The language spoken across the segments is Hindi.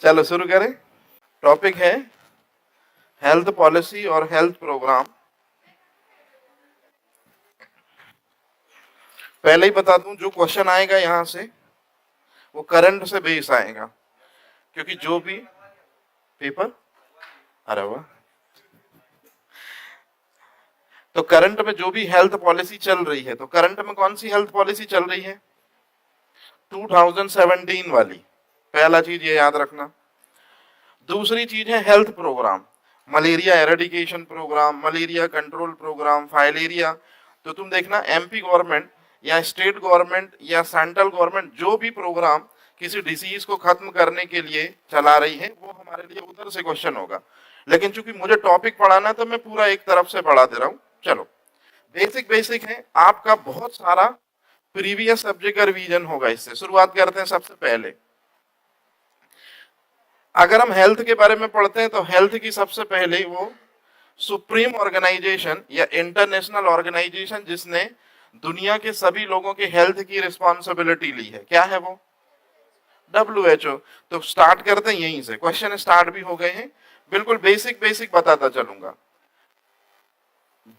चलो शुरू करें। टॉपिक है हेल्थ पॉलिसी और हेल्थ प्रोग्राम। पहले ही बता दूं, जो क्वेश्चन आएगा यहां से वो करंट से बेस आएगा, क्योंकि जो भी पेपर, अरे वाह, तो करंट में जो भी हेल्थ पॉलिसी चल रही है, तो करंट में कौन सी हेल्थ पॉलिसी चल रही है? 2017 वाली। पहला चीज ये याद रखना। दूसरी चीज है health program, malaria eradication program, malaria control program, filaria. तो तुम देखना एमपी गवर्नमेंट या स्टेट गवर्नमेंट या सेंट्रल गवर्नमेंट जो भी प्रोग्राम किसी डिसीज को खत्म करने के लिए चला रही है, वो हमारे लिए उधर से क्वेश्चन होगा। लेकिन चूंकि मुझे टॉपिक पढ़ाना है तो मैं पूरा एक तरफ से पढ़ा दे रहा हूँ। चलो, बेसिक बेसिक है, आपका बहुत सारा प्रीवियस सब्जेक्ट का रिवीजन होगा। इससे शुरुआत करते हैं। सबसे पहले अगर हम हेल्थ के बारे में पढ़ते हैं तो हेल्थ की सबसे पहले वो सुप्रीम ऑर्गेनाइजेशन या इंटरनेशनल ऑर्गेनाइजेशन जिसने दुनिया के सभी लोगों के हेल्थ की रिस्पॉन्सिबिलिटी ली है, क्या है वो? WHO। तो स्टार्ट करते हैं यहीं से, क्वेश्चन स्टार्ट भी हो गए हैं। बिल्कुल बेसिक बेसिक बताता चलूंगा।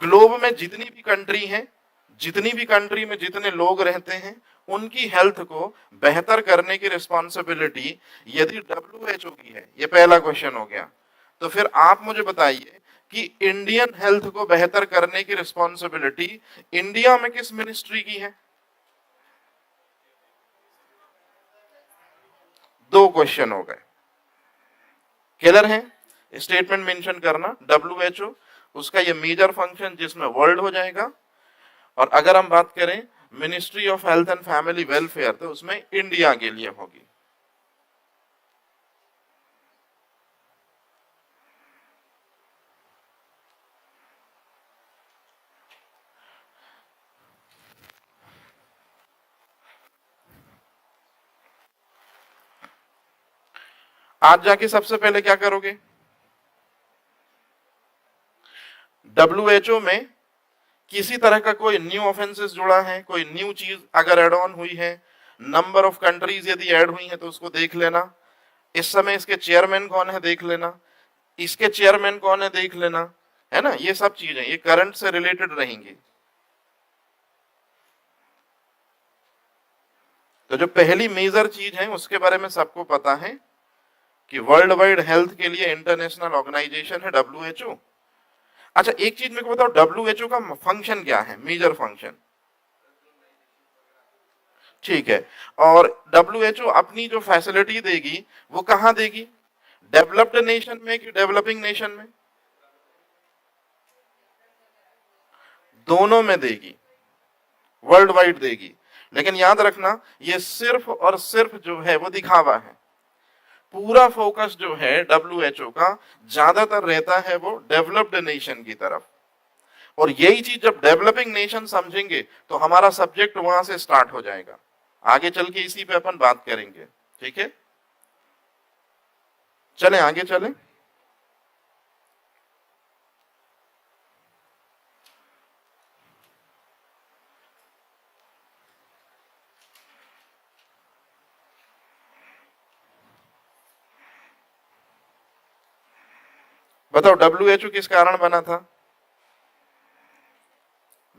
ग्लोब में जितनी भी कंट्री हैं, जितनी भी कंट्री में जितने लोग रहते हैं, उनकी हेल्थ को बेहतर करने की रिस्पॉन्सिबिलिटी यदि WHO की है, ये पहला क्वेश्चन हो गया। तो फिर आप मुझे बताइए कि इंडियन हेल्थ को बेहतर करने की रिस्पॉन्सिबिलिटी इंडिया में किस मिनिस्ट्री की है? दो क्वेश्चन हो गए। क्लियर है? स्टेटमेंट मेंशन करना WHO, उसका ये मेजर फंक्शन जिसमें वर्ल्ड हो जाएगा। और अगर हम बात करें ministry of health and family welfare, तो उसमें इंडिया के लिए होगी। आज जाके सबसे पहले क्या करोगे? WHO में किसी तरह का कोई न्यू ऑफेंसेस जुड़ा है, कोई न्यू चीज अगर एड ऑन हुई है, नंबर ऑफ कंट्रीज यदि ऐड हुई है तो उसको देख लेना। इस समय इसके चेयरमैन कौन है देख लेना, इसके चेयरमैन कौन है देख लेना, है ना। ये सब चीजें ये करंट से रिलेटेड रहेंगी। तो जो पहली मेजर चीज है उसके बारे में सबको पता है कि वर्ल्ड वाइड हेल्थ के लिए इंटरनेशनल ऑर्गेनाइजेशन है WHO। अच्छा, एक चीज मेरे को बताओ, WHO का फंक्शन क्या है, मेजर फंक्शन? ठीक है। और WHO अपनी जो फैसिलिटी देगी वो कहां देगी? डेवलप्ड नेशन में कि डेवलपिंग नेशन में? दोनों में देगी, वर्ल्ड वाइड देगी। लेकिन याद रखना, ये सिर्फ और सिर्फ जो है वो दिखावा है। पूरा फोकस जो है WHO का ज्यादातर रहता है वो डेवलप्ड नेशन की तरफ। और यही चीज जब डेवलपिंग नेशन समझेंगे तो हमारा सब्जेक्ट वहां से स्टार्ट हो जाएगा। आगे चल के इसी पे अपन बात करेंगे, ठीक है। चलें आगे चलें। बताओ WHO किस कारण बना था?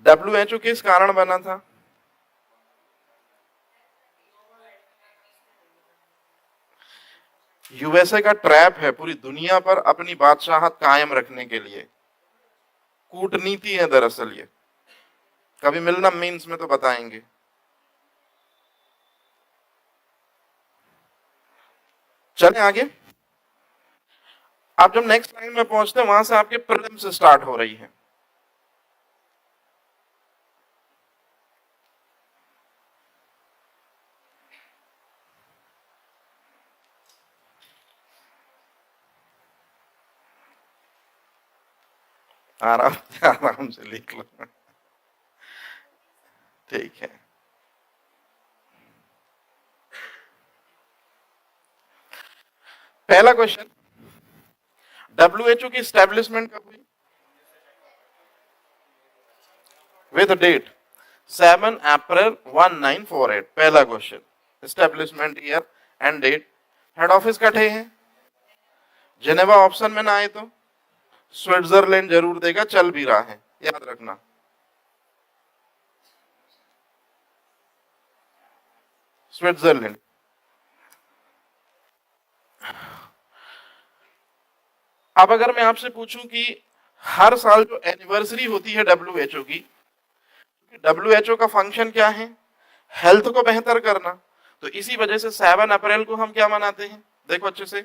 WHO किस कारण बना था? USA का ट्रैप है पूरी दुनिया पर अपनी बादशाहत कायम रखने के लिए। कूटनीति है दरअसल ये। कभी मिलना मीन्स में तो बताएंगे। चलें आगे। आप जब नेक्स्ट लाइन में पहुंचते हैं वहां से आपके प्रीलिम्स स्टार्ट हो रही है। आराम से लिख लो, ठीक है। पहला क्वेश्चन, WHO की स्टैब्लिशमेंट कब हुई? विद डेट 7 अप्रैल 1948, पहला question. Establishment year and date. Head office कठे हैं, जेनेवा ऑप्शन में ना आए तो स्विट्जरलैंड जरूर देगा, चल भी रहा है, याद रखना। स्विट्जरलैंड। अब अगर मैं आपसे पूछूं कि हर साल जो एनिवर्सरी होती है डब्ल्यूएचओ की, डब्ल्यूएचओ का फंक्शन क्या है? हेल्थ को बेहतर करना। तो इसी वजह से 7 अप्रैल को हम क्या मनाते हैं? देखो अच्छे से,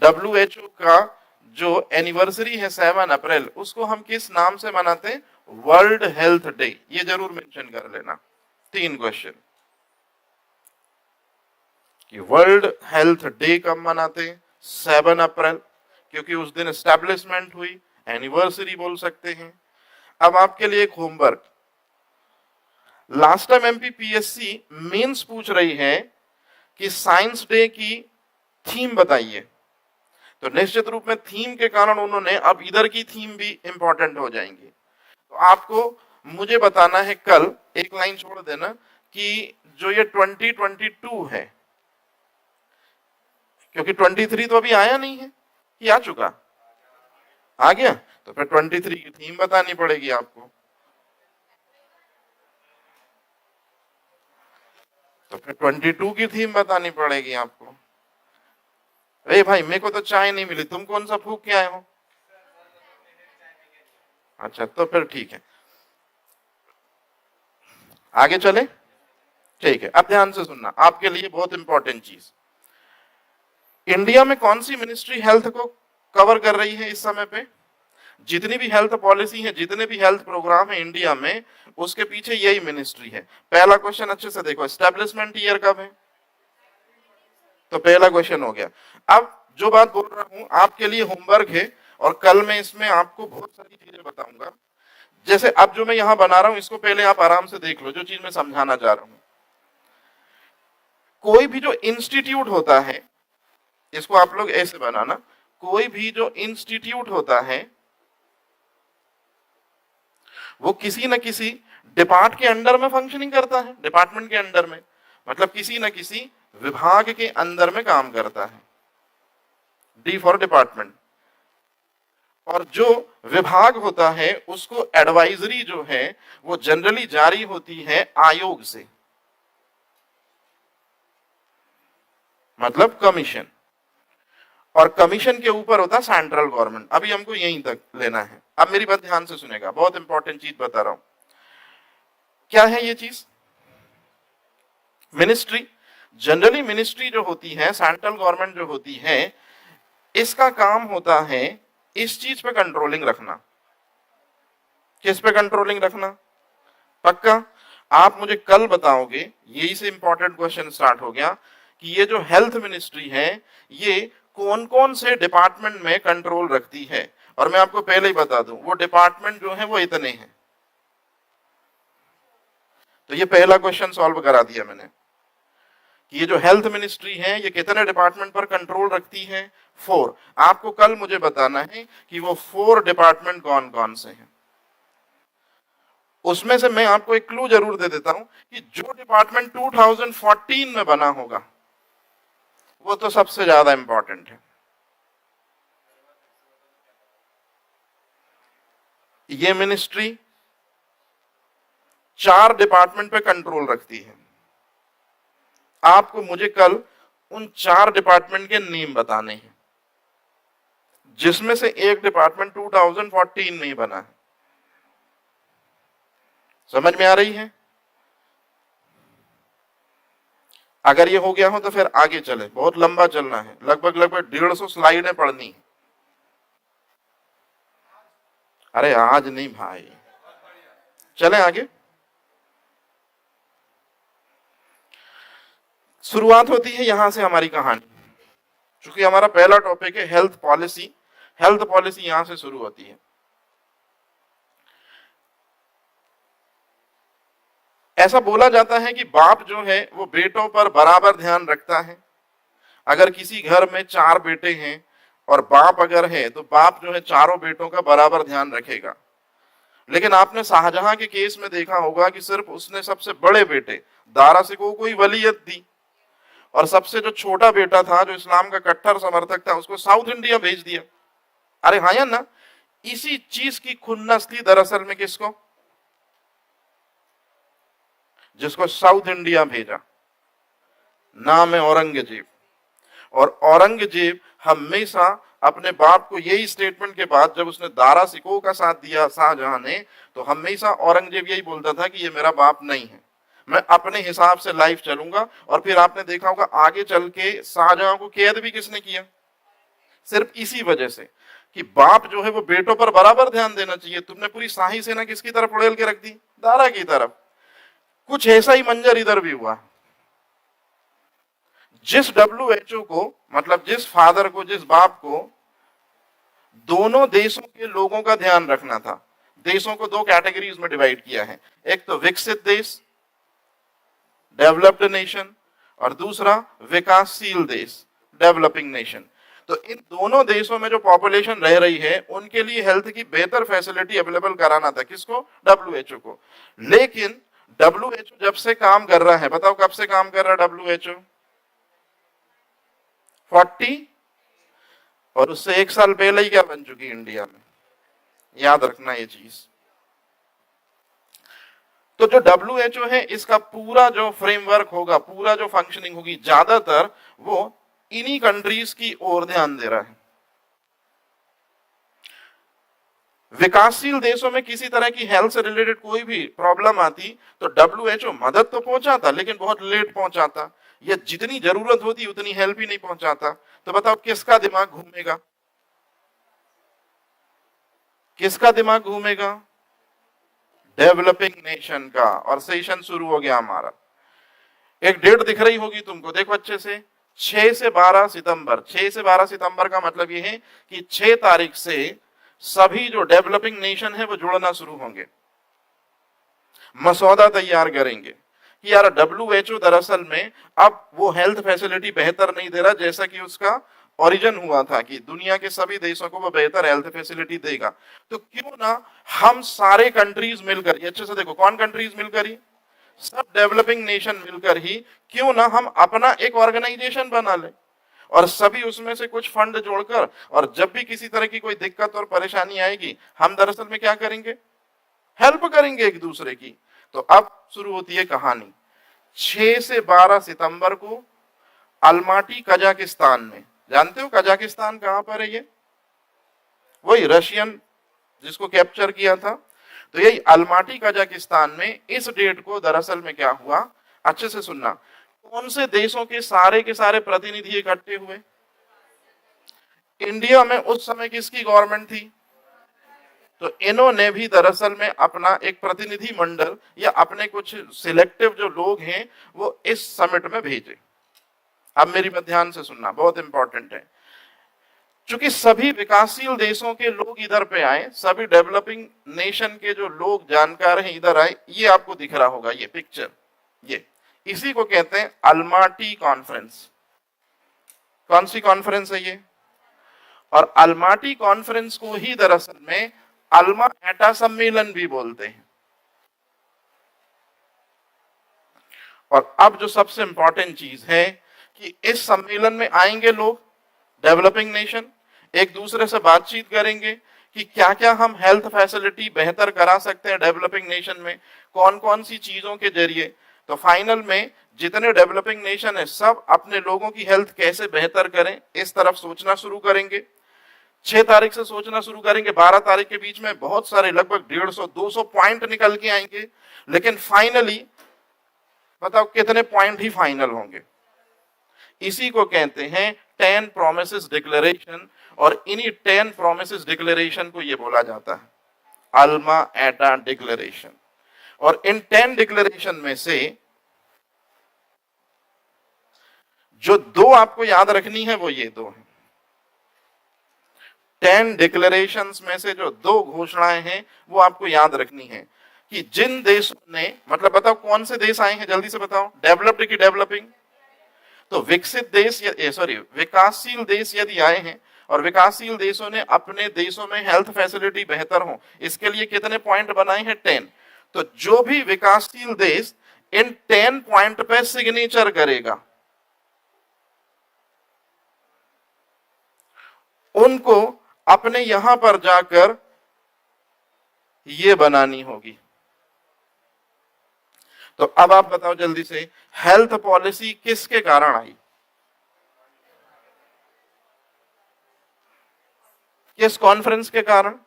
डब्ल्यूएचओ का जो एनिवर्सरी है 7 अप्रैल, उसको हम किस नाम से मनाते हैं? World health day. ये जरूर मेंशन कर लेना। 3 क्वेश्चन कि वर्ल्ड हेल्थ डे कब मनाते हैं? 7 अप्रैल, क्योंकि उस दिन एस्टैब्लिशमेंट हुई, एनिवर्सरी बोल सकते हैं। अब आपके लिए एक homework, last time MPPSC mains पूछ रही है कि साइंस डे की थीम बताइए। तो निश्चित रूप में थीम के कारण उन्होंने अब इधर की थीम भी इंपॉर्टेंट हो जाएंगी। तो आपको मुझे बताना है कल, एक लाइन छोड़ देना, कि जो ये 2022 है, क्योंकि 23 तो अभी आया नहीं है, कि आ चुका? आ गया, तो फिर 23 की थीम बतानी पड़ेगी आपको। तो फिर 22 की थीम बतानी पड़ेगी आपको। अरे भाई, मेरे को तो चाय नहीं मिली, तुम कौन सा फूक के आए हो? अच्छा, तो फिर ठीक है, आगे चले। ठीक है, अब ध्यान से सुनना, आपके लिए बहुत इंपॉर्टेंट चीज। इंडिया में कौन सी मिनिस्ट्री हेल्थ को कवर कर रही है इस समय पे? जितनी भी हेल्थ पॉलिसी है, जितने भी हेल्थ प्रोग्राम है इंडिया में, उसके पीछे यही मिनिस्ट्री है। पहला क्वेश्चन अच्छे से देखो, एस्टेब्लिशमेंट ईयर कब है? तो पहला क्वेश्चन हो गया। अब जो बात बोल रहा हूं आपके लिए होमवर्क है, और कल मैं इसमें आपको बहुत सारी चीजें बताऊंगा। जैसे अब जो मैं यहां बना रहा हूं, इसको पहले आप आराम से देख लो, जो चीज मैं समझाना चाह रहा हूं। कोई भी जो इंस्टीट्यूट होता है, इसको आप लोग ऐसे बनाना, कोई भी जो इंस्टीट्यूट होता है वो किसी न किसी डिपार्ट के अंडर में फंक्शनिंग करता है, डिपार्टमेंट के अंडर में, मतलब किसी न किसी विभाग के अंदर में काम करता है। D for department. और जो विभाग होता है उसको एडवाइजरी जो है वो जनरली जारी होती है आयोग से, मतलब कमीशन। और कमीशन के ऊपर होता है सेंट्रल गवर्नमेंट। अभी हमको यहीं तक लेना है। अब मेरी बात ध्यान से सुनेगा, बहुत इंपॉर्टेंट चीज बता रहा हूं। क्या है ये चीज? मिनिस्ट्री। जनरली मिनिस्ट्री जो होती है, सेंट्रल गवर्नमेंट जो होती है, इसका काम होता है इस चीज पे कंट्रोलिंग रखना। किस पे कंट्रोलिंग रखना? पक्का? आप मुझे कल बताओगे, यही से इंपॉर्टेंट क्वेश्चन स्टार्ट हो गया, कि ये जो हेल्थ मिनिस्ट्री है ये कौन कौन से डिपार्टमेंट में कंट्रोल रखती है। और मैं आपको पहले ही बता दूं, वो डिपार्टमेंट जो है वो इतने हैं। तो ये पहला क्वेश्चन सॉल्व करा दिया मैंने, कि ये जो हेल्थ मिनिस्ट्री है ये कितने डिपार्टमेंट पर कंट्रोल रखती है? 4। आपको कल मुझे बताना है कि वो 4 डिपार्टमेंट कौन कौन से हैं। उसमें से मैं आपको एक क्लू जरूर दे देता हूं कि जो डिपार्टमेंट 2014 में बना होगा वो तो सबसे ज्यादा इंपॉर्टेंट है। ये मिनिस्ट्री 4 डिपार्टमेंट पे कंट्रोल रखती है। आपको मुझे कल उन 4 डिपार्टमेंट के नेम बताने हैं, जिसमें से एक डिपार्टमेंट 2014 में ही बना है। समझ में आ रही है? अगर ये हो गया हो तो फिर आगे चले, बहुत लंबा चलना है, लगभग 150 स्लाइडें पढ़नी है। अरे आज नहीं भाई, चले आगे। शुरुआत होती है यहां से हमारी कहानी, क्योंकि हमारा पहला टॉपिक है हेल्थ पॉलिसी। हेल्थ पॉलिसी यहां से शुरू होती है। ऐसा बोला जाता है कि बाप जो है वो बेटों पर बराबर ध्यान रखता है। अगर किसी घर में 4 बेटे हैं और बाप अगर है, तो बाप जो है चारों बेटों का बराबर ध्यान रखेगा। लेकिन आपने शाहजहां के केस में देखा होगा कि सिर्फ उसने सबसे बड़े बेटे दारा सिकोह को ही वलीयत दी और सबसे जो छोटा बेटा था जो इस्लाम का कट्टर समर्थक था उसको साउथ इंडिया भेज दिया। अरे हाँ या ना, इसी चीज की खुन्नस थी दरअसल में किसको, जिसको साउथ इंडिया भेजा, नाम है औरंगजेब। और औरंगजेब हमेशा अपने बाप को यही स्टेटमेंट के बाद जब उसने दारा सिकोह का साथ दिया शाहजहां ने, तो हमेशा औरंगजेब यही बोलता था कि ये मेरा बाप नहीं है, मैं अपने हिसाब से लाइफ चलूंगा। और फिर आपने देखा होगा आगे चल के शाहजहां को कैद भी किसने किया, सिर्फ इसी वजह से कि बाप जो है वो बेटों पर बराबर ध्यान देना चाहिए। तुमने पूरी शाही सेना किसकी तरफ उड़ेल के रख दी, दारा की तरफ। कुछ ऐसा ही मंजर इधर भी हुआ। जिस WHO को, मतलब जिस फादर को, जिस बाप को दोनों देशों के लोगों का ध्यान रखना था, देशों को दो कैटेगरीज में डिवाइड किया है, एक तो विकसित देश डेवलप्ड नेशन और दूसरा विकासशील देश डेवलपिंग नेशन। तो इन दोनों देशों में जो पॉपुलेशन रह रही है उनके लिए हेल्थ की बेहतर फैसिलिटी अवेलेबल कराना था, किसको, WHO को। लेकिन WHO जब से काम कर रहा है, बताओ कब से काम कर रहा है WHO, 40, और उससे एक साल पहले ही क्या बन चुकी इंडिया में, याद रखना ये चीज। तो जो WHO है इसका पूरा जो फ्रेमवर्क होगा, पूरा जो फंक्शनिंग होगी, ज्यादातर वो इन्हीं कंट्रीज की ओर ध्यान दे रहा है। विकासशील देशों में किसी तरह की हेल्थ से रिलेटेड कोई भी प्रॉब्लम आती तो WHO मदद तो पहुंचाता लेकिन बहुत लेट पहुंचाता, या जितनी जरूरत होती उतनी हेल्प ही नहीं पहुंचाता। तो बताओ किसका दिमाग घूमेगा, किसका दिमाग घूमेगा, डेवलपिंग नेशन का। और सेशन शुरू हो गया हमारा। एक डेट दिख रही होगी तुमको, देखो अच्छे से, 6 से 12 सितंबर। 6 से 12 सितंबर का मतलब ये है कि 6 तारीख से सभी जो डेवलपिंग नेशन है वो जुड़ना शुरू होंगे, मसौदा तैयार करेंगे कि यार WHO दरअसल में अब वो हेल्थ फैसिलिटी बेहतर नहीं दे रहा जैसा कि उसका ओरिजिन हुआ था कि दुनिया के सभी देशों को वो बेहतर हेल्थ फैसिलिटी देगा। तो क्यों ना हम सारे कंट्रीज मिलकर, ये अच्छे से देखो, कौन कंट्रीज मिलकर ही, सब डेवलपिंग नेशन मिलकर ही, क्यों ना हम अपना एक ऑर्गेनाइजेशन बना ले और सभी उसमें से कुछ फंड जोड़कर, और जब भी किसी तरह की कोई दिक्कत और परेशानी आएगी हम दरअसल में क्या करेंगे, हेल्प करेंगे एक दूसरे की। तो अब शुरू होती है कहानी। 6 से 12 सितंबर को अलमाटी कजाकिस्तान में, जानते हो कजाकिस्तान कहां पर है, ये वही रशियन जिसको कैप्चर किया था, तो यही अलमाटी कजाकिस्तान में इस डेट को दरअसल में क्या हुआ, अच्छे से सुनना, कौन से देशों के सारे प्रतिनिधि इकट्ठे हुए। इंडिया में उस समय किसकी गवर्नमेंट थी, तो इन्होंने भी दरअसल में अपना एक प्रतिनिधि मंडल या अपने कुछ सिलेक्टिव जो लोग हैं वो इस समिट में भेजे। अब मेरी बात ध्यान से सुनना, बहुत इंपॉर्टेंट है। चूंकि सभी विकासशील देशों के लोग इधर पे आए, सभी डेवलपिंग नेशन के जो लोग जानकार हैं इधर आए, ये आपको दिख रहा होगा ये पिक्चर, ये इसी को कहते हैं अलमाटी कॉन्फ्रेंस। कौन सी कॉन्फ्रेंस है ये, और अलमाटी कॉन्फ्रेंस को ही दरअसल में अल्मा एटा सम्मेलन भी बोलते हैं। और अब जो सबसे इंपॉर्टेंट चीज है कि इस सम्मेलन में आएंगे लोग डेवलपिंग नेशन, एक दूसरे से बातचीत करेंगे कि क्या क्या हम हेल्थ फैसिलिटी बेहतर करा सकते हैं डेवलपिंग नेशन में, कौन कौन सी चीजों के जरिए। तो फाइनल में जितने डेवलपिंग नेशन है सब अपने लोगों की हेल्थ कैसे बेहतर करें इस तरफ सोचना शुरू करेंगे। 6 तारीख से सोचना शुरू करेंगे, 12 तारीख के बीच में बहुत सारे लगभग 150-200 पॉइंट निकल के आएंगे। लेकिन फाइनली बताओ कितने पॉइंट ही फाइनल होंगे, इसी को कहते हैं 10 प्रोमिसेस डिक्लेरेशन। और इन्हीं 10 प्रोमिसेस डिक्लेरेशन को ये बोला जाता है अल्मा एटा डिक्लेरेशन। और इन 10 डिक्लेरेशन में से जो 2 आपको याद रखनी है वो ये 2 है। 10 डिक्लेरेशंस में से जो 2 घोषणाएं हैं वो आपको याद रखनी है कि जिन देशों ने, मतलब बताओ कौन से देश आए हैं, जल्दी से बताओ, डेवलप्ड की डेवलपिंग, तो विकसित देश, सॉरी विकासशील देश यदि आए हैं और विकासशील देशों ने अपने देशों में हेल्थ फैसिलिटी बेहतर हो, इसके लिए कितने पॉइंट बनाए हैं? 10। तो जो भी विकासशील देश इन 10 पॉइंट पे सिग्नेचर करेगा, उनको अपने यहां पर जाकर ये बनानी होगी। तो अब आप बताओ जल्दी से, हेल्थ पॉलिसी किसके कारण आई? किस कॉन्फ्रेंस के कारण?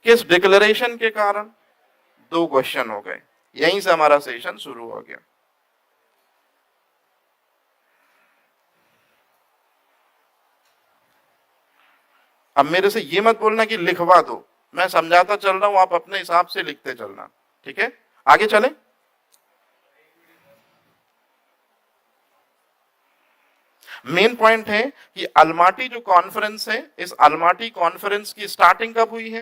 किस डिक्लेरेशन के कारण? 2 क्वेश्चन हो गए, यहीं से हमारा सेशन शुरू हो गया। अब मेरे से ये मत बोलना कि लिखवा दो, मैं समझाता चल रहा हूं, आप अपने हिसाब से लिखते चलना, ठीक है? आगे चलें। मेन पॉइंट है कि अलमाटी जो कॉन्फ्रेंस है, इस अलमाटी कॉन्फ्रेंस की स्टार्टिंग कब हुई है?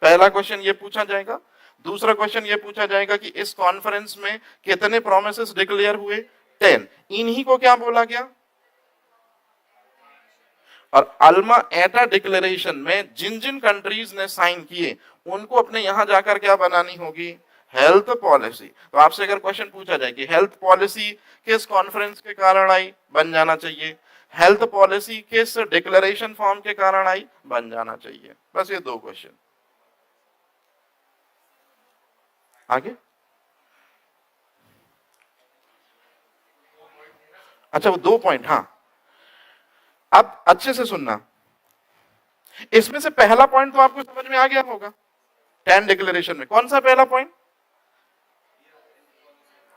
पहला क्वेश्चन ये पूछा जाएगा। दूसरा क्वेश्चन ये पूछा जाएगा कि इस कॉन्फ्रेंस में कितने प्रोमिसेस डिक्लेयर हुए? 10। इन्हीं को क्या बोला गया? और अल्मा एटा डिक्लेरेशन में जिन जिन कंट्रीज ने साइन किए, उनको अपने यहां जाकर क्या बनानी होगी? Health policy. तो आपसे अगर क्वेश्चन पूछा जाए कि हेल्थ पॉलिसी किस कॉन्फ्रेंस के कारण आई, बन जाना चाहिए। हेल्थ पॉलिसी किस डिक्लेरेशन फॉर्म के कारण आई, बन जाना चाहिए। बस ये 2 क्वेश्चन। आगे। अच्छा, वो 2 पॉइंट, हाँ। अब अच्छे से सुनना, इसमें से पहला पॉइंट तो आपको समझ में आ गया होगा। 10 डिक्लेरेशन में कौन सा पहला पॉइंट?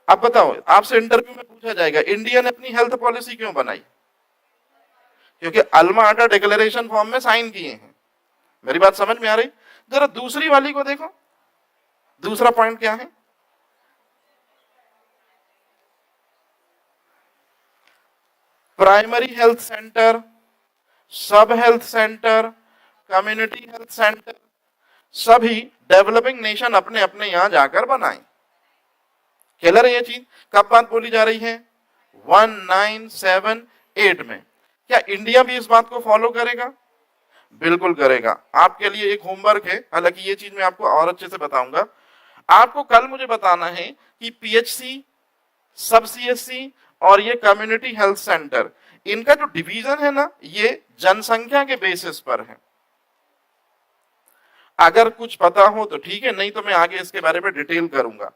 अब बताओ, आपसे इंटरव्यू में पूछा जाएगा इंडिया ने अपनी हेल्थ पॉलिसी क्यों बनाई? क्योंकि अल्मा आटा डिक्लेरेशन फॉर्म में साइन किए हैं। मेरी बात समझ में आ रही? जरा दूसरी वाली को देखो, दूसरा पॉइंट क्या है? प्राइमरी हेल्थ सेंटर, सब health centre, community health centre, सभी डेवलपिंग नेशन अपने अपने यहां जाकर बनाए। क्लियर है ये चीज? कब बात बोली जा रही है? 1978 में। क्या इंडिया भी इस बात को फॉलो करेगा? बिल्कुल करेगा। आपके लिए एक होमवर्क है, हालांकि ये चीज मैं आपको और अच्छे से बताऊंगा। आपको कल मुझे बताना है कि पीएचसी, सब सीएससी और ये कम्युनिटी हेल्थ सेंटर, इनका जो डिवीजन है ना, ये जनसंख्या के बेसिस पर है। अगर कुछ पता हो तो ठीक है, नहीं तो मैं आगे इसके बारे में डिटेल करूंगा।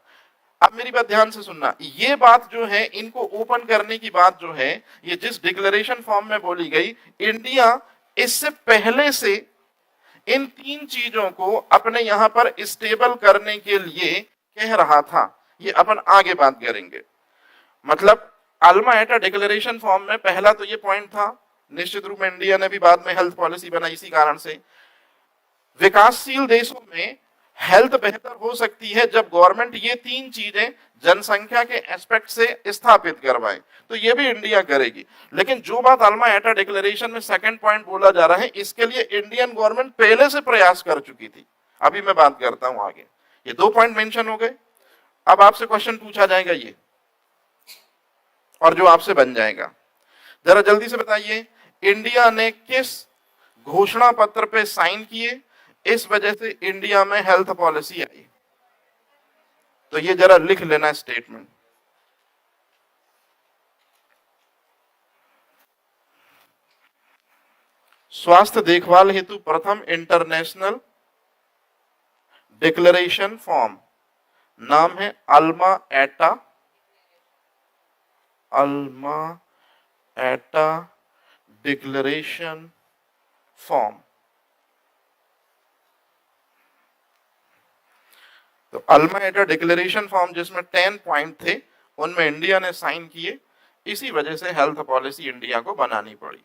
अब मेरी बात ध्यान से सुनना, ये बात जो है, इनको ओपन करने की बात जो है, ये जिस डिक्लेरेशन फॉर्म में बोली गई, इंडिया इससे पहले से इन 3 चीजों को अपने यहां पर स्टेबल करने के लिए कह रहा था। ये अपन आगे बात करेंगे। मतलब अल्मा एटा डिक्लेरेशन फॉर्म में पहला तो ये पॉइंट था, निश्चित रूप में इंडिया ने भी बाद में हेल्थ पॉलिसी बनाई इसी कारण से। विकासशील देशों में हेल्थ बेहतर हो सकती है जब गवर्नमेंट ये 3 चीजें जनसंख्या के एस्पेक्ट से स्थापित करवाए, तो ये भी इंडिया करेगी। लेकिन जो बात अल्मा एटा डिक्लेरेशन में सेकंड पॉइंट बोला जा रहा है, इसके लिए इंडियन गवर्नमेंट पहले से प्रयास कर चुकी थी। अभी मैं बात करता हूं आगे। ये 2 पॉइंट मेंशन हो गए। अब आपसे क्वेश्चन पूछा जाएगा ये, और जो आपसे बन जाएगा, जरा जल्दी से बताइए, इंडिया ने किस घोषणा पत्र पे साइन किए, इस वजह से इंडिया में हेल्थ पॉलिसी आई? तो ये जरा लिख लेना स्टेटमेंट। स्वास्थ्य देखभाल हेतु प्रथम इंटरनेशनल डिक्लेरेशन फॉर्म, नाम है अल्मा एटा, अल्मा एटा डिक्लेरेशन फॉर्म। तो अल्मा एटा डिक्लेरेशन फॉर्म जिसमें 10 पॉइंट थे, उनमें इंडिया ने साइन किए, इसी वजह से हेल्थ पॉलिसी इंडिया को बनानी पड़ी।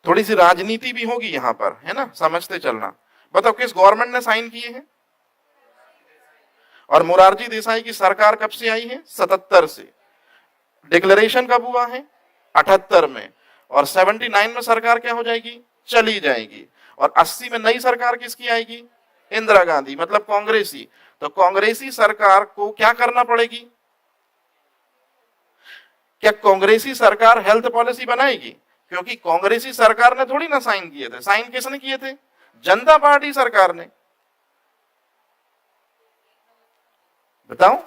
थोड़ी सी राजनीति भी होगी यहां पर, है ना, समझते चलना। बताओ किस गवर्नमेंट ने साइन किए हैं? और मोरारजी देसाई की सरकार कब से आई है? 77 से। डिक्लेरेशन कब हुआ है? 78 में। और 79 में सरकार क्या हो जाएगी? चली जाएगी। और 80 में नई सरकार किसकी आएगी? इंदिरा गांधी, मतलब कांग्रेसी। तो कांग्रेसी सरकार को क्या करना पड़ेगी? क्या कांग्रेसी सरकार हेल्थ पॉलिसी बनाएगी? क्योंकि कांग्रेसी सरकार ने थोड़ी ना साइन किए थे, साइन किसने किए थे? जनता पार्टी सरकार ने। बताओ,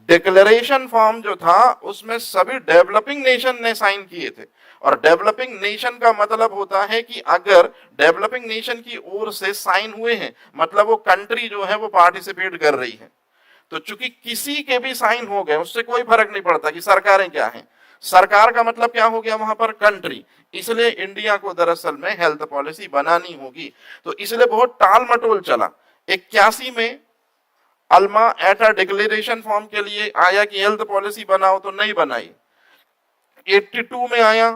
डिक्लेरेशन फॉर्म जो था उसमें सभी डेवलपिंग नेशन ने साइन किए थे, और डेवलपिंग नेशन का मतलब होता है कि अगर डेवलपिंग नेशन की ओर से साइन हुए हैं मतलब वो कंट्री जो है वो पार्टिसिपेट कर रही है। तो चूंकि किसी के भी साइन हो गए उससे कोई फर्क नहीं पड़ता कि सरकारें क्या हैं, सरकार का मतलब क्या हो गया वहां पर? कंट्री। इसलिए इंडिया को दरअसल में हेल्थ पॉलिसी बनानी होगी। तो इसलिए बहुत टाल मटोल चला। 81 में अल्मा एटा डिक्लेरेशन फॉर्म के लिए आया कि हेल्थ पॉलिसी बनाओ, तो नहीं बनाई। 82 में आया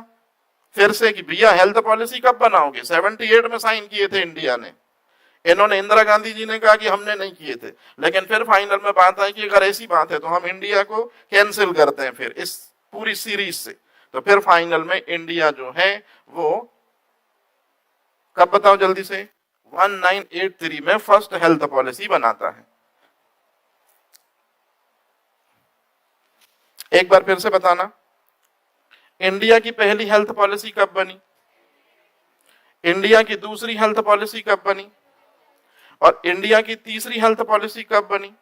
फिर से कि भैया हेल्थ पॉलिसी कब बनाओगे? 78 में साइन किए थे इंडिया ने। इन्होंने, इंदिरा गांधी जी ने कहा कि हमने नहीं किए थे, लेकिन फिर फाइनल में बात आई कि अगर ऐसी बात है तो हम इंडिया को कैंसिल करते हैं फिर इस पूरी सीरीज से। तो फिर फाइनल में इंडिया जो है वो कब, बताओ जल्दी से, 1983 में फर्स्ट हेल्थ पॉलिसी बनाता है। एक बार फिर से बताना, इंडिया की पहली हेल्थ पॉलिसी कब बनी? इंडिया की दूसरी हेल्थ पॉलिसी कब बनी? और इंडिया की तीसरी हेल्थ पॉलिसी कब बनी?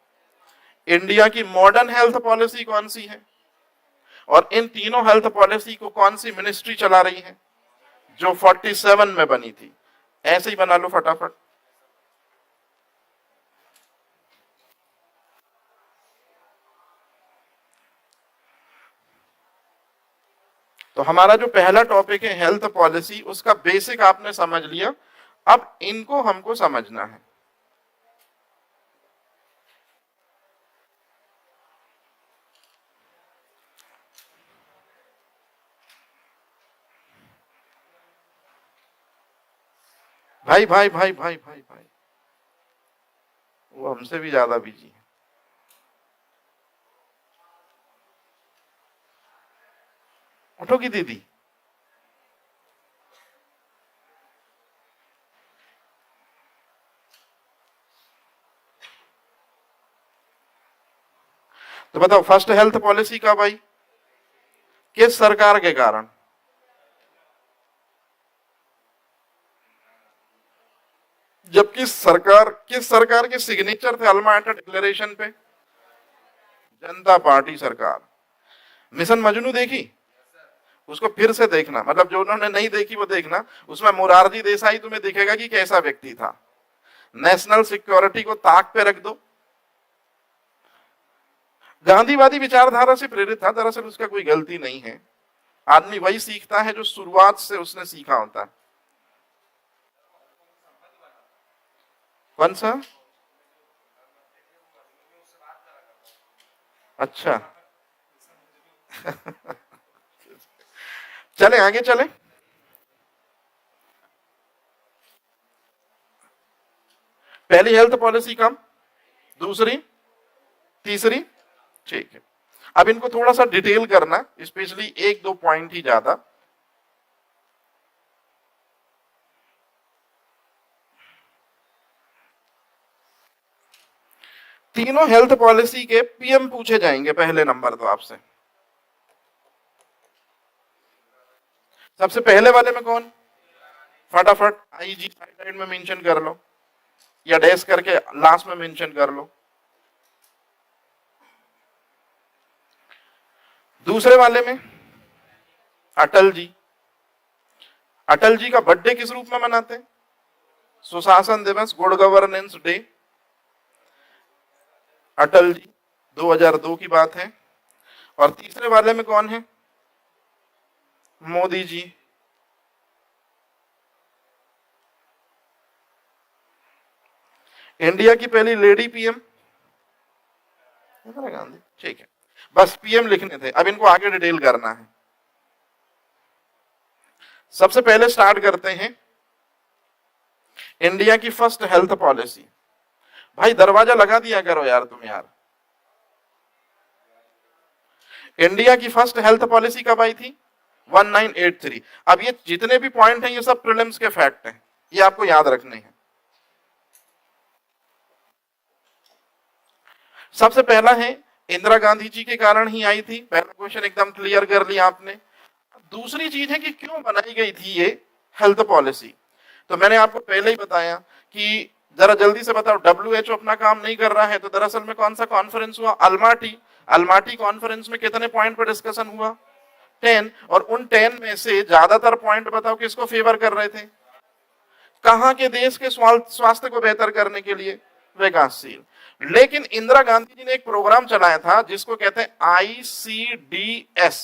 इंडिया की मॉडर्न हेल्थ पॉलिसी कौन सी है? और इन तीनों हेल्थ पॉलिसी को कौन सी मिनिस्ट्री चला रही है? जो 47 में बनी थी। ऐसे ही बना लो फटाफट। तो हमारा जो पहला टॉपिक है हेल्थ पॉलिसी, उसका बेसिक आपने समझ लिया। अब इनको हमको समझना है। भाई भाई भाई भाई भाई भाई, वो हमसे भी ज्यादा बिजी है। उठोगी दीदी? तो बताओ फर्स्ट हेल्थ पॉलिसी कब आई? किस सरकार के कारण? जबकि सरकार, किस सरकार के सिग्नेचर थे अल्मा एटा डिक्लेरेशन पे? जनता पार्टी सरकार। मिशन मजनू देखी? उसको फिर से देखना, मतलब जो उन्होंने नहीं देखी वो देखना। उसमें मोरारजी देसाई तुम्हें दिखेगा कि कैसा व्यक्ति था। नेशनल सिक्योरिटी को ताक पे रख दो। गांधीवादी विचारधारा से प्रेरित था, दरअसल उसका कोई गलती नहीं है। आदमी वही सीखता है जो शुरुआत से उसने सीखा होता है। कौन सा? अच्छा चले आगे चले। पहली हेल्थ पॉलिसी कब? दूसरी? तीसरी? ठीक है। अब इनको थोड़ा सा डिटेल करना, स्पेशली एक दो पॉइंट ही ज्यादा। तीनों हेल्थ पॉलिसी के पीएम पूछे जाएंगे पहले नंबर तो आपसे। सबसे पहले वाले में कौन? फटाफट आईजी साइड में मेंशन कर लो, या डैश करके लास्ट में मेंशन कर लो। दूसरे वाले में अटल जी। अटल जी का बर्थडे किस रूप में मनाते हैं? सुशासन दिवस, good governance day. Atal ji 2002 की बात है। और तीसरे वाले में कौन है? मोदी जी। इंडिया की पहली लेडी पीएम इंदिरा गांधी। ठीक है, बस पीएम लिखने थे, अब इनको आगे डिटेल करना है। सबसे पहले स्टार्ट करते हैं इंडिया की फर्स्ट हेल्थ पॉलिसी। भाई दरवाजा लगा दिया करो यार तुम यार। इंडिया की फर्स्ट हेल्थ पॉलिसी कब आई थी? 1983। अब ये जितने भी पॉइंट हैं ये सब प्रीलिम्स के फैक्ट हैं, ये आपको याद रखने हैं। सबसे पहला है इंदिरा गांधी जी के कारण ही आई थी, पहला क्वेश्चन एकदम क्लियर कर लिया आपने। दूसरी चीज है कि क्यों बनाई गई थी ये हेल्थ पॉलिसी। तो मैंने आपको पहले ही बताया कि जरा जल्दी से बताओ, WHO अपना काम नहीं कर रहा है तो दरअसल में कौन सा कॉन्फ्रेंस हुआ? अल्माटी। अल्माटी कॉन्फ्रेंस में कितने पॉइंट पर डिस्कशन हुआ? 10। और उन 10 में से ज्यादातर पॉइंट बताओ किसको फेवर कर रहे थे? कहां के देश के स्वास्थ्य को बेहतर करने के लिए? विकासशील। लेकिन इंदिरा गांधी जी ने एक प्रोग्राम चलाया था जिसको कहते हैं ICDS,